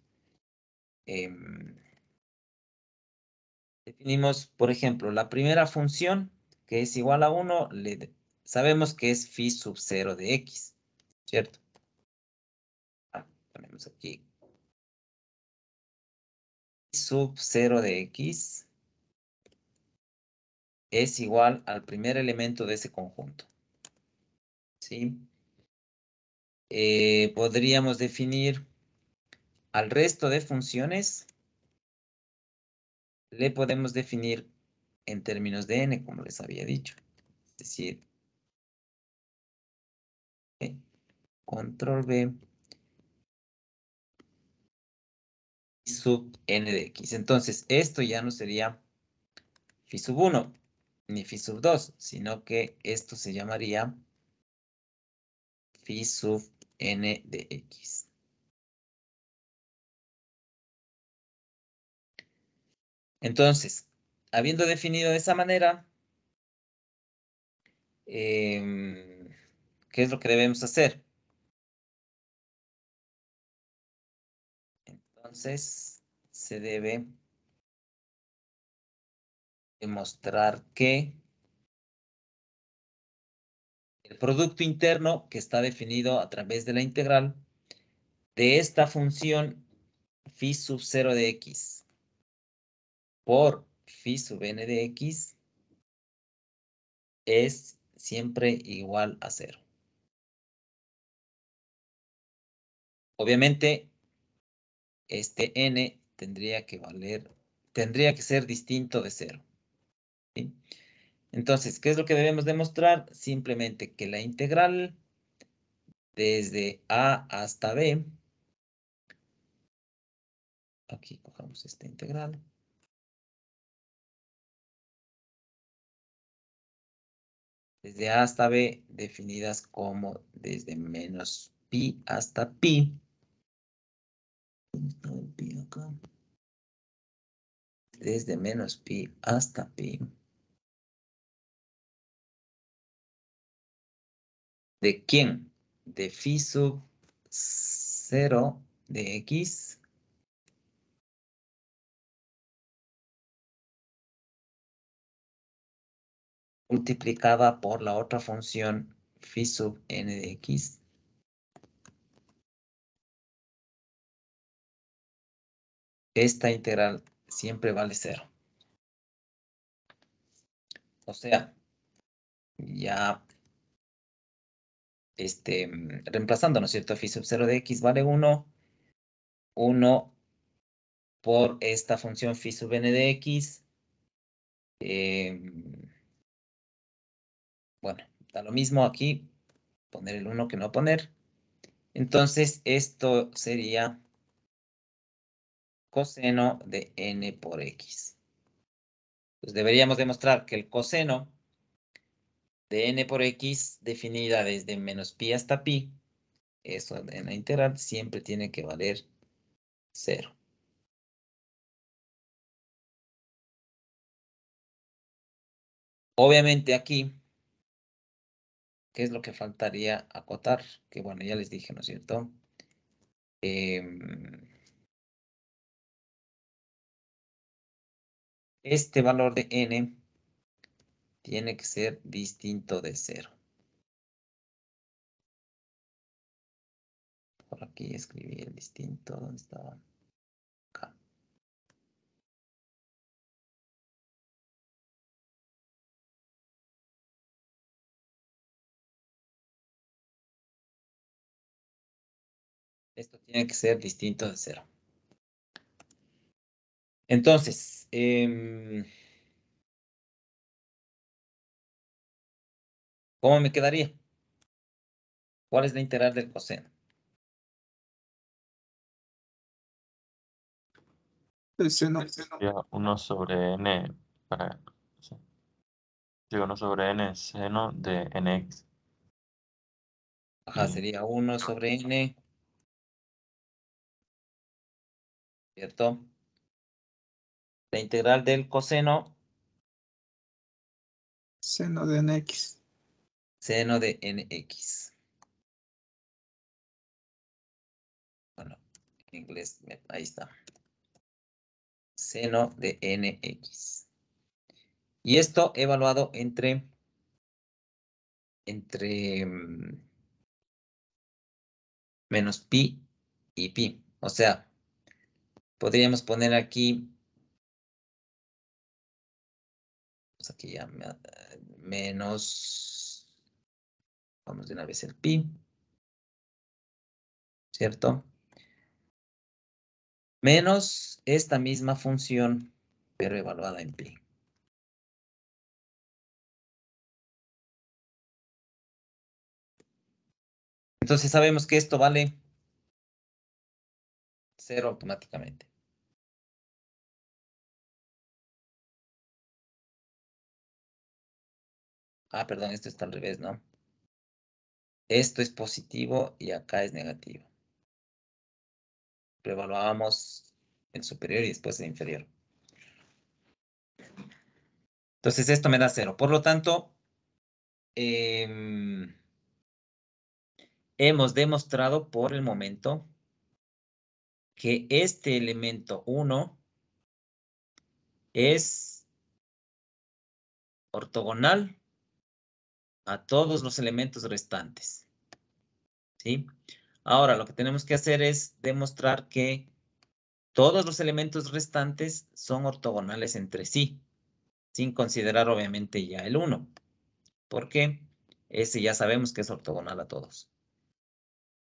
Definimos, por ejemplo, la primera función, que es igual a 1, sabemos que es phi sub 0 de x, ¿cierto? Ponemos aquí sub 0 de x es igual al primer elemento de ese conjunto. ¿Sí? Podríamos definir al resto de funciones, le podemos definir en términos de n, como les había dicho. Es decir, control V sub n de x. Entonces, esto ya no sería phi sub 1 ni phi sub 2, sino que esto se llamaría phi sub n de x. Entonces, habiendo definido de esa manera, ¿qué es lo que debemos hacer? Entonces, se debe demostrar que el producto interno que está definido a través de la integral de esta función phi sub 0 de x por phi sub n de x es siempre igual a 0. Obviamente, este n tendría que ser distinto de 0. ¿Sí? Entonces, ¿qué es lo que debemos demostrar? Simplemente que la integral desde a hasta b, aquí cojamos esta integral, desde a hasta b definidas como desde menos pi hasta pi. ¿Dónde está el pi acá? Desde menos pi hasta pi. ¿De quién? De phi sub 0 de x multiplicada por la otra función phi sub n de x. Esta integral siempre vale 0. O sea, ya reemplazando, ¿no es cierto? Phi sub 0 de x vale 1. 1 por esta función phi sub n de x. Bueno, da lo mismo aquí. Poner el 1 que no poner. Entonces, esto sería coseno de n por x. Pues deberíamos demostrar que el coseno de n por x, definida desde menos pi hasta pi, eso en la integral siempre tiene que valer 0. Obviamente aquí, ¿qué es lo que faltaría acotar? Que bueno, ya les dije, ¿no es cierto? Este valor de n tiene que ser distinto de 0. Por aquí escribí el distinto. ¿Dónde estaba? Acá. Esto tiene que ser distinto de 0. Entonces, ¿cómo me quedaría? ¿Cuál es la integral del coseno? El seno. Sería 1 sobre n para... sí. Digo, 1 sobre n seno de nx. Ajá, Y sería 1 sobre n, ¿cierto? La integral del coseno, Seno de nx. seno de nx. Bueno, en inglés, ahí está. Seno de nx. Y esto evaluado entre menos pi y pi. O sea, podríamos poner aquí, pues aquí ya menos, vamos de una vez el pi, ¿cierto? Menos esta misma función, pero evaluada en pi. Entonces sabemos que esto vale 0 automáticamente. Ah, perdón, esto está al revés, ¿no? Esto es positivo y acá es negativo. Preevaluábamos el superior y después el inferior. Entonces esto me da 0. Por lo tanto, hemos demostrado por el momento que este elemento 1 es ortogonal a todos los elementos restantes. ¿Sí? Ahora, lo que tenemos que hacer es demostrar que todos los elementos restantes son ortogonales entre sí, sin considerar obviamente ya el 1, porque ese ya sabemos que es ortogonal a todos.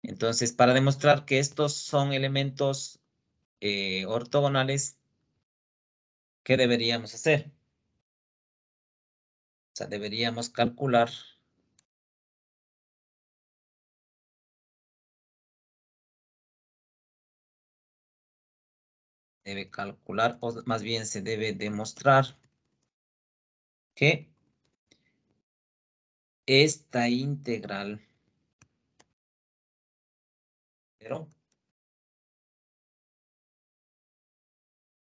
Entonces, para demostrar que estos son elementos ortogonales, ¿qué deberíamos hacer? O sea, deberíamos calcular o más bien se debe demostrar que esta integral, pero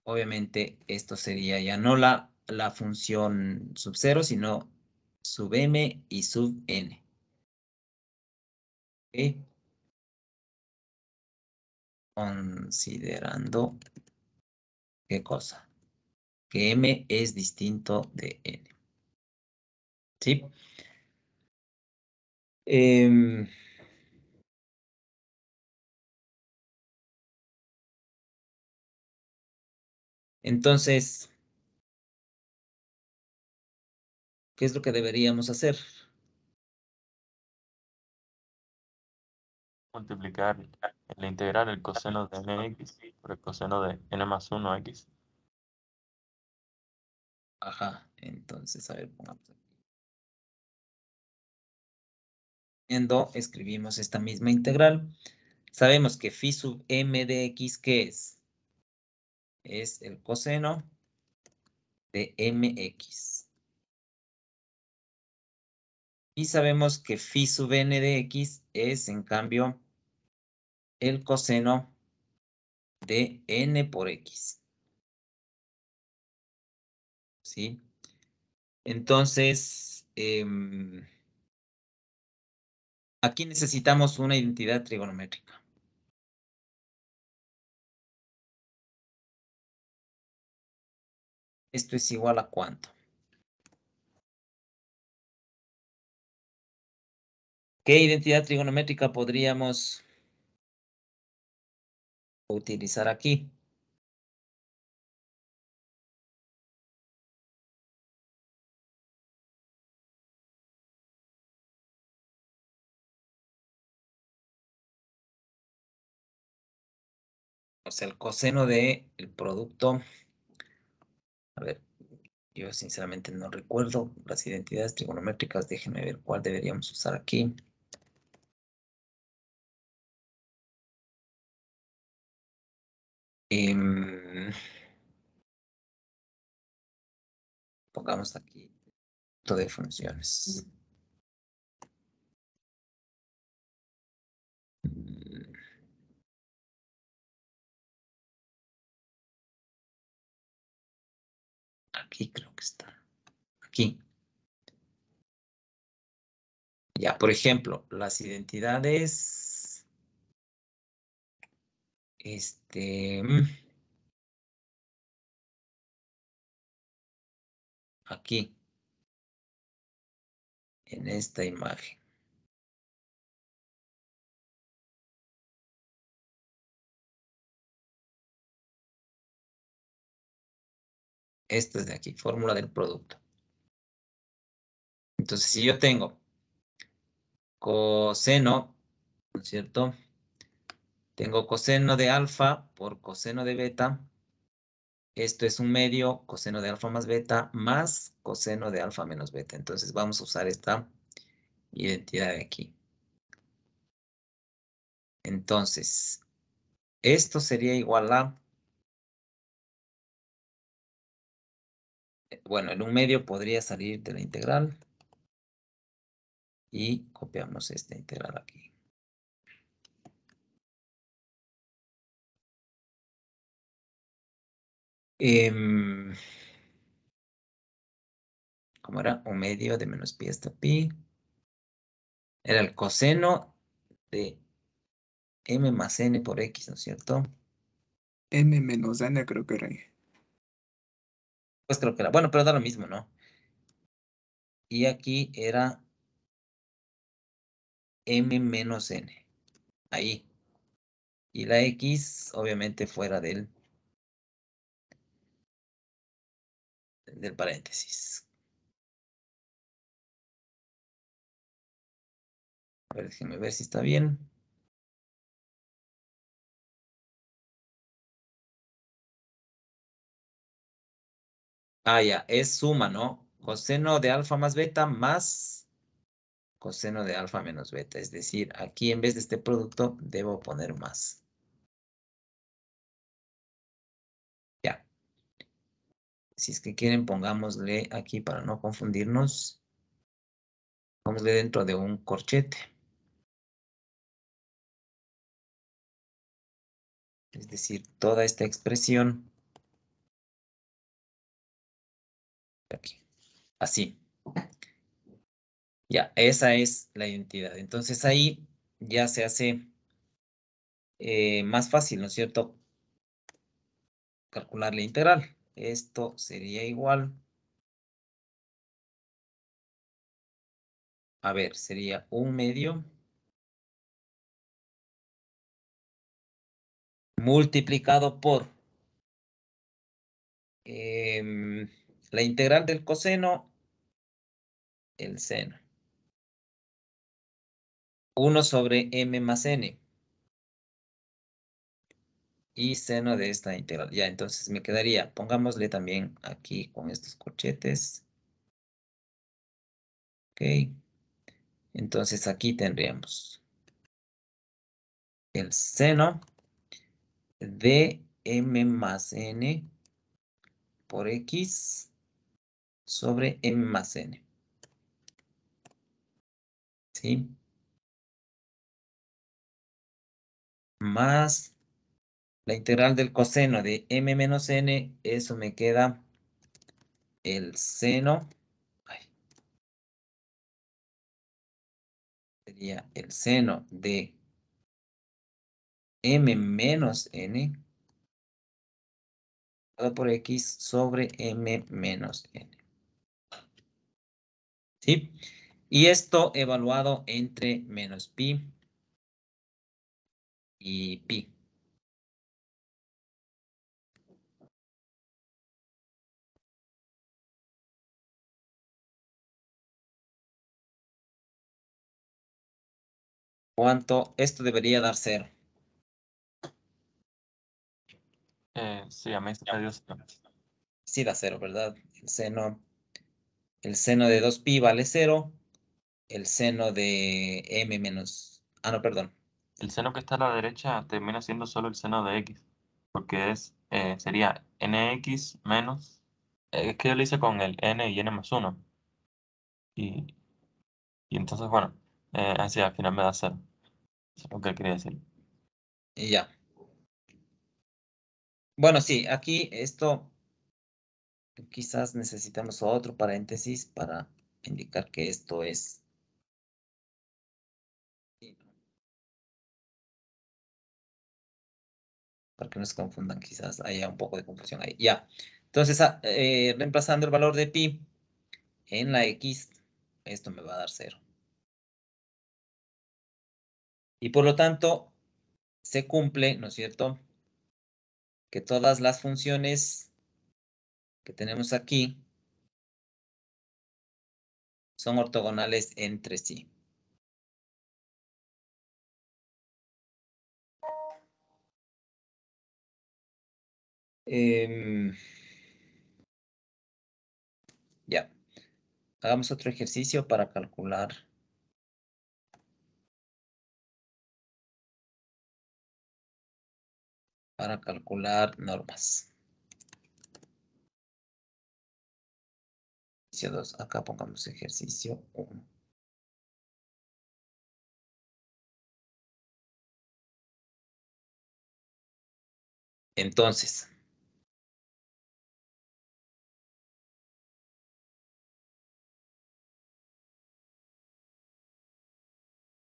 obviamente esto sería ya no la función sub 0, sino sub m y sub n. ¿Ok? Considerando, ¿qué cosa? Que m es distinto de n. ¿Sí? Em, entonces, ¿qué es lo que deberíamos hacer? Multiplicar la integral el coseno de nx por el coseno de n más 1 x. Ajá, entonces, a ver, pongamos aquí. Escribimos esta misma integral. Sabemos que phi sub m de x, ¿qué es? Es el coseno de mx. Y sabemos que phi sub n de x es, en cambio, el coseno de n por x. ¿Sí? Entonces, aquí necesitamos una identidad trigonométrica. ¿Esto es igual a cuánto? ¿Qué identidad trigonométrica podríamos utilizar aquí? O sea, el coseno de el producto. A ver, yo sinceramente no recuerdo las identidades trigonométricas. Déjenme ver cuál deberíamos usar aquí. Pongamos aquí todo de funciones. Aquí creo que está. Aquí. Ya, por ejemplo, las identidades. Aquí. En esta imagen. Esta es de aquí, fórmula del producto. Entonces, si yo tengo coseno, ¿no es cierto? Tengo coseno de alfa por coseno de beta. Esto es un medio, coseno de alfa más beta, más coseno de alfa menos beta. Entonces, vamos a usar esta identidad de aquí. Entonces, esto sería igual a, bueno, en un medio podría salir de la integral y copiamos esta integral aquí. ¿Cómo era? Un medio de menos pi hasta pi. Era el coseno de m más n por x, ¿no es cierto? M menos N creo que era. Pues creo que era, bueno, pero da lo mismo, ¿no? Y aquí era m menos n, ahí. Y la x, obviamente, fuera del paréntesis. A ver, déjenme ver si está bien. Ah, ya, es suma, ¿no? Coseno de alfa más beta más coseno de alfa menos beta. Es decir, aquí en vez de este producto, debo poner más. Ya. Si es que quieren, pongámosle aquí para no confundirnos. Pongámosle dentro de un corchete. Es decir, toda esta expresión. Aquí. Así. Ya, esa es la identidad. Entonces ahí ya se hace más fácil, ¿no es cierto? Calcular la integral. Esto sería igual a ver, sería 1/2 multiplicado por la integral del coseno, el seno. 1 sobre m más n. Y seno de esta integral. Ya, entonces me quedaría, pongámosle también aquí con estos corchetes. Ok. Entonces aquí tendríamos el seno de m más n por x sobre m más n. ¿Sí? Más la integral del coseno de m menos n, eso me queda el seno. Ay, sería el seno de m menos n por x sobre m menos n. ¿Sí? Y esto evaluado entre menos pi y pi. ¿Cuánto? Esto debería dar 0. Sí, a mí se me dio 0. Sí da 0, ¿verdad? El seno de 2pi vale 0. El seno de m menos... Ah, no, perdón. El seno que está a la derecha termina siendo solo el seno de x, porque sería nx menos, es que yo lo hice con el n y n más 1, y, y entonces, bueno, así al final me da 0. Eso es lo que quería decir. Y ya. Bueno, sí, aquí esto quizás necesitamos otro paréntesis para indicar que esto es... Para que no se confundan, quizás haya un poco de confusión ahí. Ya. Entonces, reemplazando el valor de pi en la x, esto me va a dar 0. Y por lo tanto, se cumple, ¿no es cierto?, que todas las funciones que tenemos aquí son ortogonales entre sí. Ya. Hagamos otro ejercicio para calcular normas. Ejercicio 2. Acá pongamos ejercicio 1. Entonces,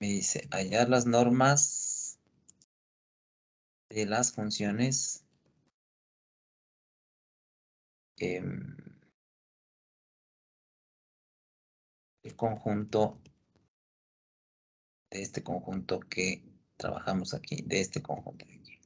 me dice hallar las normas de las funciones el conjunto de este conjunto que trabajamos aquí, de este conjunto de aquí.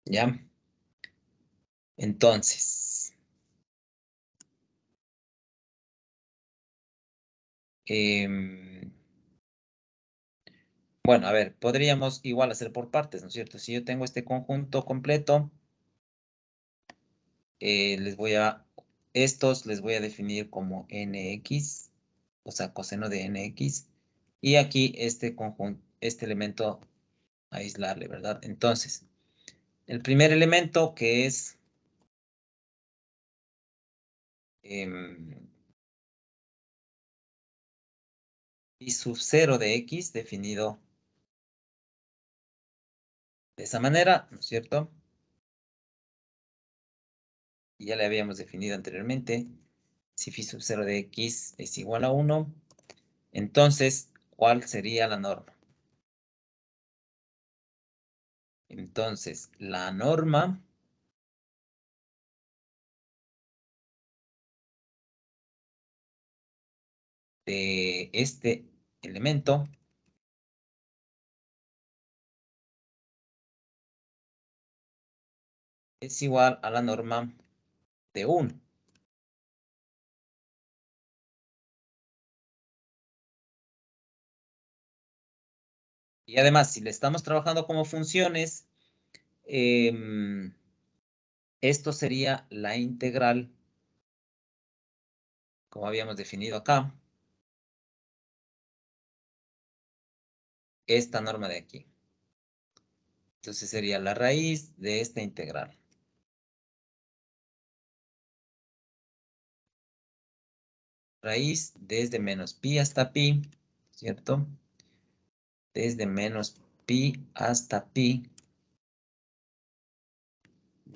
¿Ya? Entonces, bueno, a ver, podríamos igual hacer por partes, ¿no es cierto? Si yo tengo este conjunto completo, estos les voy a definir como nx, o sea, coseno de nx, y aquí este conjunto, este elemento aislarle, ¿verdad? Entonces, el primer elemento que es y sub 0 de x definido de esa manera, ¿no es cierto? Y ya le habíamos definido anteriormente. Si phi sub 0 de x es igual a 1, entonces, ¿cuál sería la norma? Entonces, la norma de este elemento es igual a la norma de 1. Y además, si le estamos trabajando como funciones, esto sería la integral, como habíamos definido acá, esta norma de aquí. Entonces sería la raíz de esta integral. Raíz desde menos pi hasta pi, ¿cierto? Desde menos pi hasta pi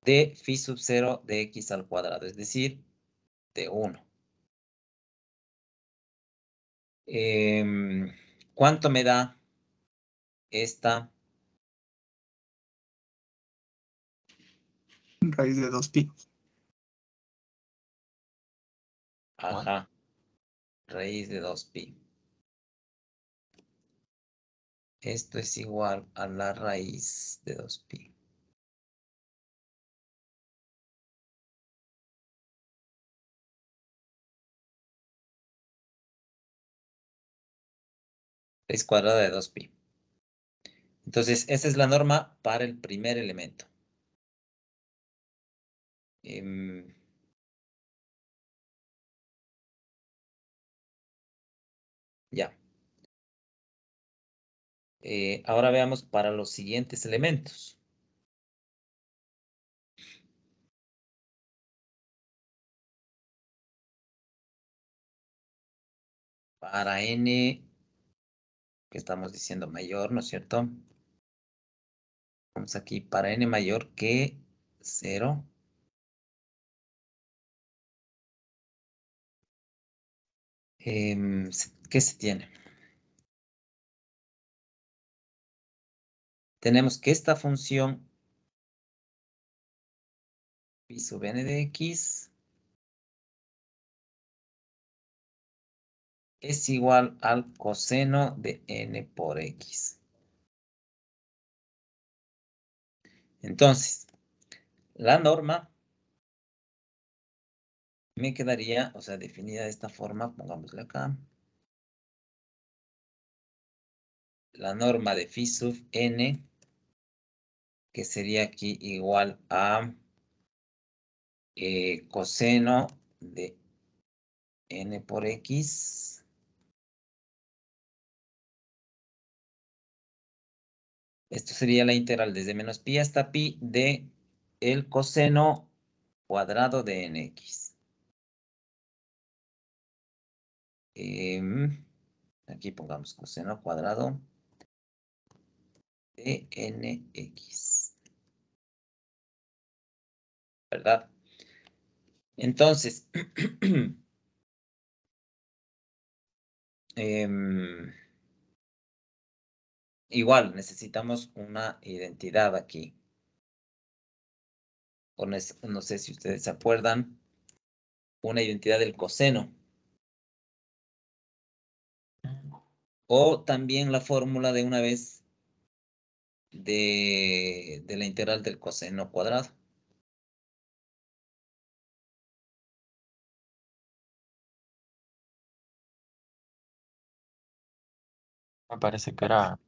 de phi sub 0 de x al cuadrado, es decir, de 1. ¿Cuánto me da esta? Raíz de 2pi. Ajá. Raíz de 2pi. Esto es igual a la raíz de 2pi. Raíz cuadrada de 2pi. Entonces, esa es la norma para el primer elemento. Ya. Ahora veamos para los siguientes elementos. Para n, que estamos diciendo mayor, ¿no es cierto? Vamos aquí, para n mayor que 0. ¿Qué se tiene? Tenemos que esta función pi sub n de x es igual al coseno de n por x. Entonces, la norma me quedaría, o sea, definida de esta forma, pongámosle acá. La norma de phi sub n, que sería aquí igual a coseno de n por x. Esto sería la integral desde menos pi hasta pi de el coseno cuadrado de nx. Aquí pongamos coseno cuadrado de nx. ¿Verdad? Entonces, igual necesitamos una identidad aquí. O no sé si ustedes se acuerdan, una identidad del coseno. O también la fórmula de una vez de la integral del coseno cuadrado. Me parece que era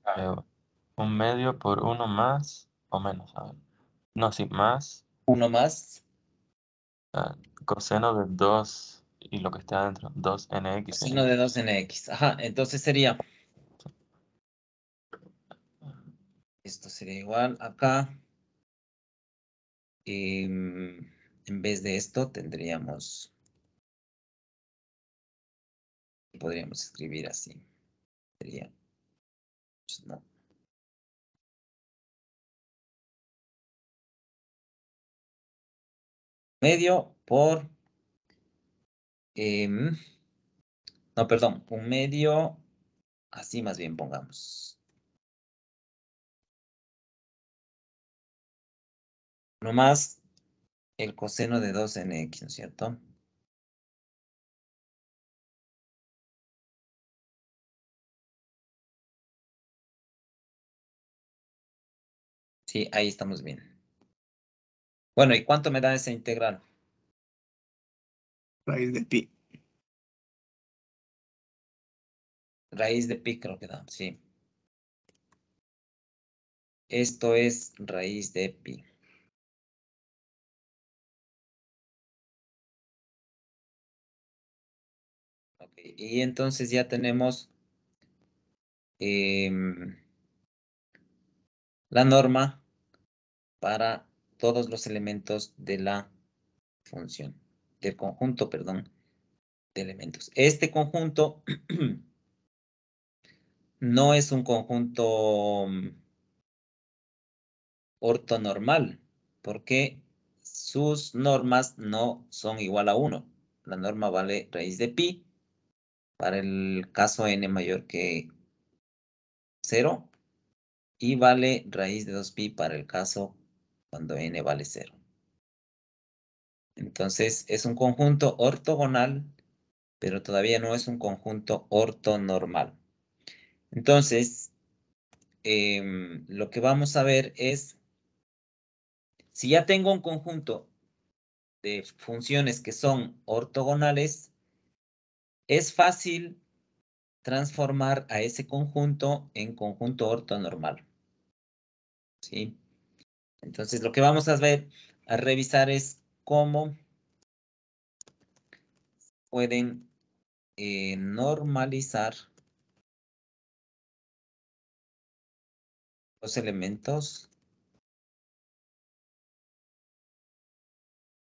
1/2 por 1 más o menos. A ver. No, sí, más Uno más coseno de 2 y lo que esté adentro, 2nx coseno sería. de 2nx. Ajá, entonces sería, esto sería igual acá. En vez de esto tendríamos, podríamos escribir así. Sería, pues no. Medio por, no, perdón, 1/2, así más bien pongamos. 1 más el coseno de 2nx, ¿no es cierto? Sí, ahí estamos bien. Bueno, ¿y cuánto me da esa integral? Raíz de pi. Raíz de pi creo que da, sí. Esto es raíz de pi. Ok, y entonces ya tenemos la norma para todos los elementos de la función, del conjunto, perdón, de elementos. Este conjunto no es un conjunto ortonormal, porque sus normas no son igual a 1. La norma vale raíz de pi para el caso n mayor que 0 y vale raíz de 2pi para el caso cuando n vale 0. Entonces es un conjunto ortogonal, pero todavía no es un conjunto ortonormal. Entonces, lo que vamos a ver es, si ya tengo un conjunto de funciones que son ortogonales, es fácil transformar a ese conjunto en conjunto ortonormal. ¿Sí? Entonces, lo que vamos a ver, a revisar es cómo pueden normalizar los elementos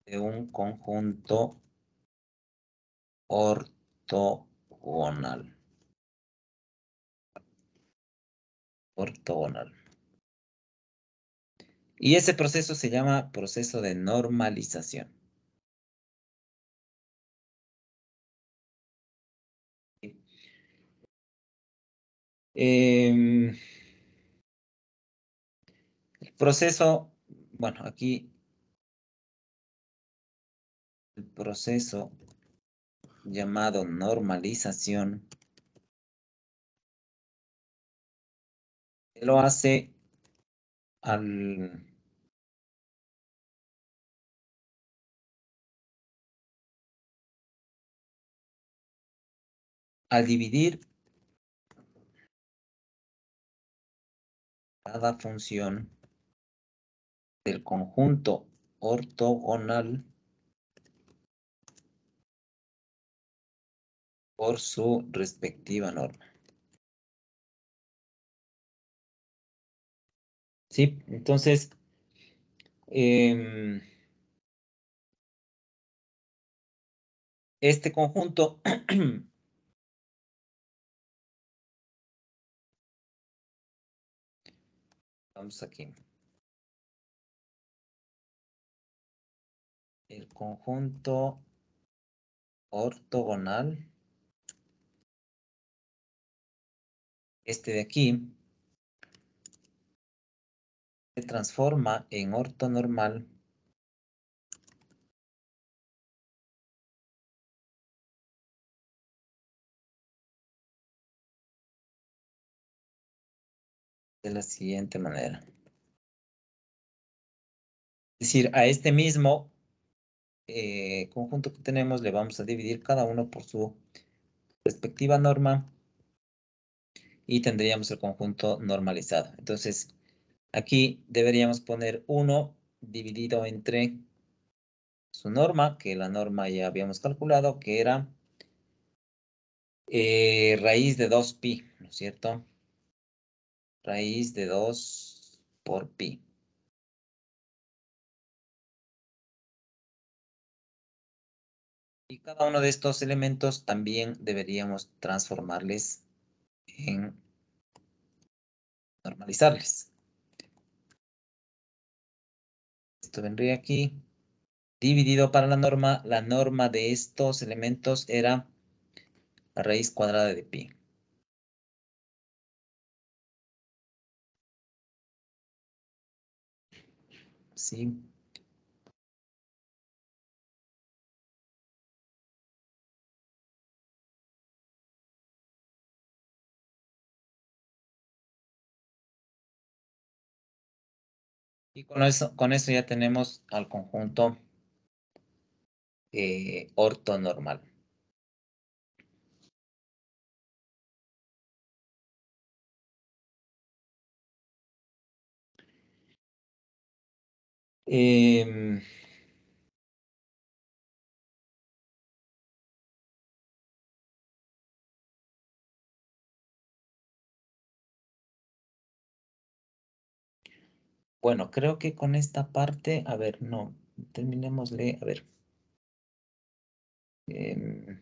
de un conjunto ortogonal. Ortogonal. Y ese proceso se llama proceso de normalización. El proceso, bueno, aquí el proceso llamado normalización lo hace al dividir cada función del conjunto ortogonal por su respectiva norma. ¿Sí? Entonces, este conjunto vamos aquí. El conjunto ortogonal, este de aquí, se transforma en ortonormal de la siguiente manera. Es decir, a este mismo conjunto que tenemos le vamos a dividir cada uno por su respectiva norma y tendríamos el conjunto normalizado. Entonces, aquí deberíamos poner 1 dividido entre su norma, que la norma ya habíamos calculado, que era raíz de 2pi, ¿no es cierto? Raíz de 2 por pi. Y cada uno de estos elementos también deberíamos transformarles en normalizarles. Esto vendría aquí. Dividido para la norma de estos elementos era la raíz cuadrada de pi. ¿Sí? Y con eso ya tenemos al conjunto ortonormal. Em, bueno, creo que con esta parte, a ver, no, terminémosle, a ver. em,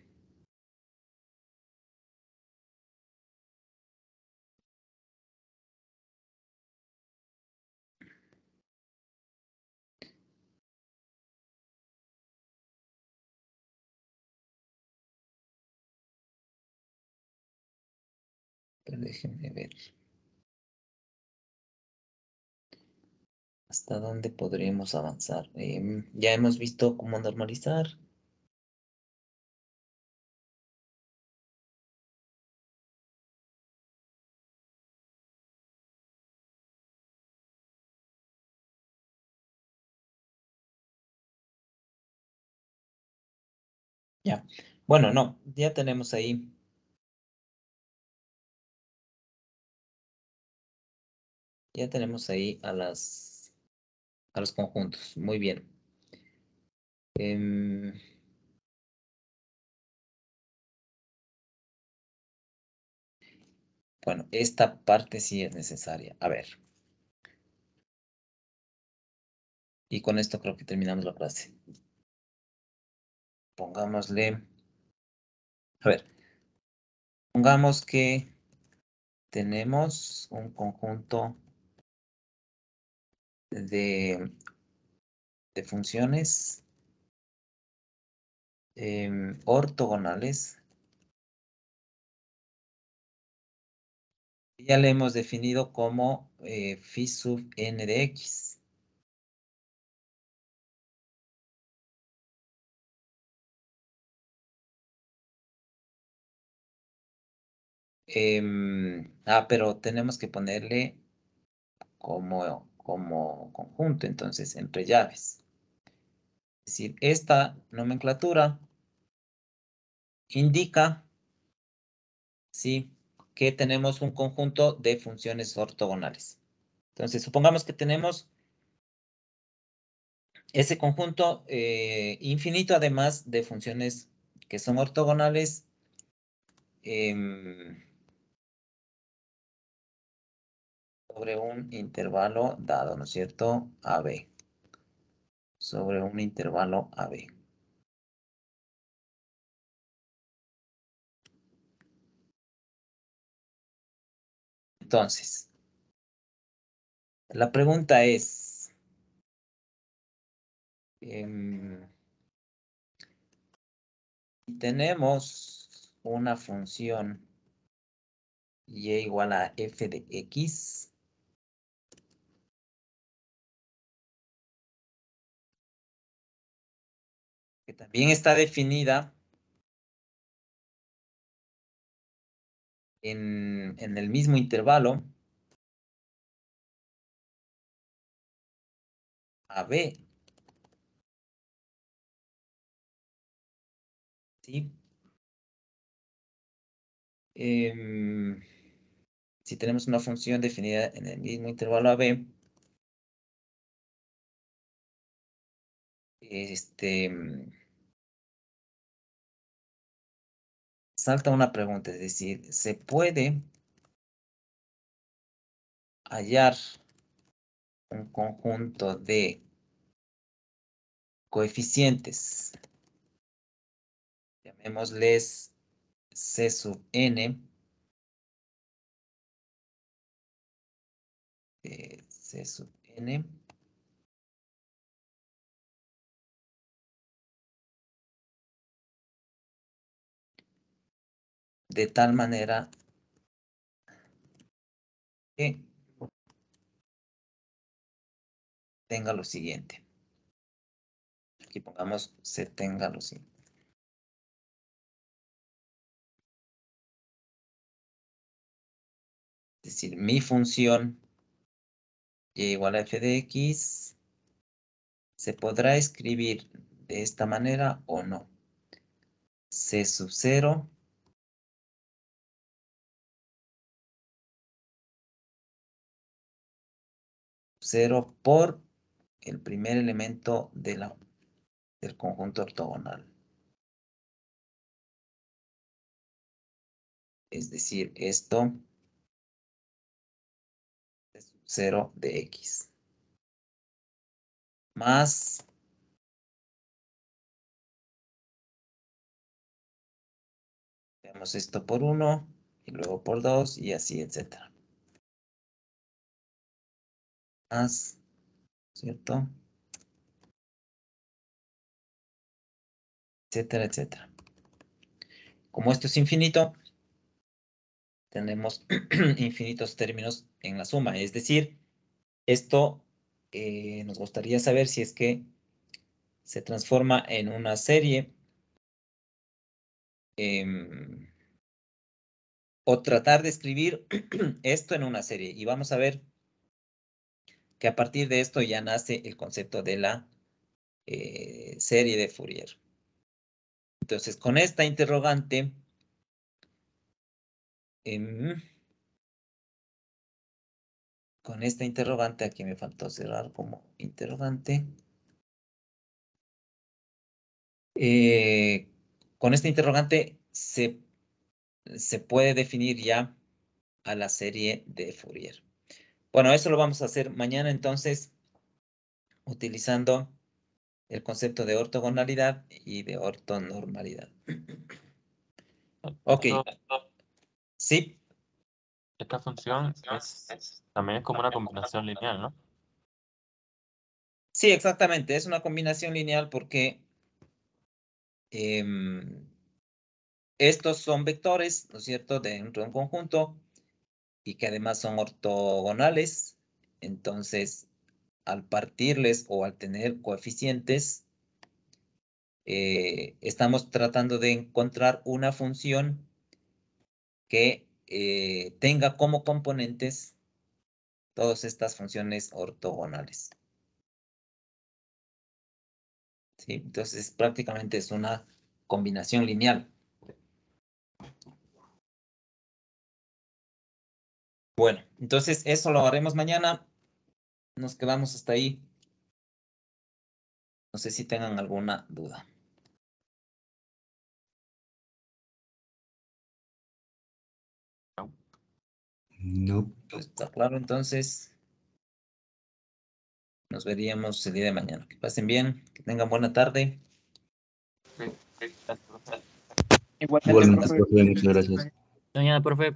pero déjenme ver. ¿Hasta dónde podríamos avanzar? Ya hemos visto cómo normalizar. Ya. Bueno, no, ya tenemos ahí. Ya tenemos ahí a los conjuntos. Muy bien. Em, bueno, esta parte sí es necesaria. A ver. Y con esto creo que terminamos la clase. Pongámosle. A ver. Pongamos que tenemos un conjunto de, de funciones ortogonales. Ya le hemos definido como phi sub n de x. Pero tenemos que ponerle como conjunto, entonces, entre llaves. Es decir, esta nomenclatura indica, ¿sí?, que tenemos un conjunto de funciones ortogonales. Entonces, supongamos que tenemos ese conjunto infinito, además de funciones que son ortogonales, sobre un intervalo dado, ¿no es cierto? AB. Sobre un intervalo AB. Entonces, la pregunta es, tenemos una función y igual a f de x, que también está definida en el mismo intervalo AB, ¿sí? Si tenemos una función definida en el mismo intervalo AB, salta una pregunta, es decir, ¿se puede hallar un conjunto de coeficientes, llamémosles C sub n, C sub n, de tal manera que tenga lo siguiente. Aquí pongamos se tenga lo siguiente. Es decir, mi función y igual a f de x se podrá escribir de esta manera o no. C sub 0 por el primer elemento del conjunto ortogonal. Es decir, esto es 0 de x. Más veamos esto por 1 y luego por 2 y así, etcétera. Más, ¿cierto? Etcétera, etcétera. Como esto es infinito, tenemos infinitos términos en la suma. Es decir, esto nos gustaría saber si es que se transforma en una serie o tratar de escribir esto en una serie. Y vamos a ver que a partir de esto ya nace el concepto de la serie de Fourier. Entonces, con esta interrogante, aquí me faltó cerrar como interrogante. Con esta interrogante se puede definir ya a la serie de Fourier. Bueno, eso lo vamos a hacer mañana entonces, utilizando el concepto de ortogonalidad y de ortonormalidad. Ok, sí, Esta función también es como una combinación lineal, ¿no? sí, exactamente. Es una combinación lineal porque estos son vectores, ¿no es cierto?, dentro de un conjunto y que además son ortogonales. Entonces, al partirles o al tener coeficientes, estamos tratando de encontrar una función que tenga como componentes todas estas funciones ortogonales. ¿Sí? Entonces, prácticamente es una combinación lineal. Bueno, entonces eso lo haremos mañana. Nos quedamos hasta ahí. No sé si tengan alguna duda. No. Pues, ¿está claro? Entonces, nos veríamos el día de mañana. Que pasen bien, que tengan buena tarde. Gracias, profe. Igualmente, Igualmente, profe. profe, muchas gracias. Mañana, profe.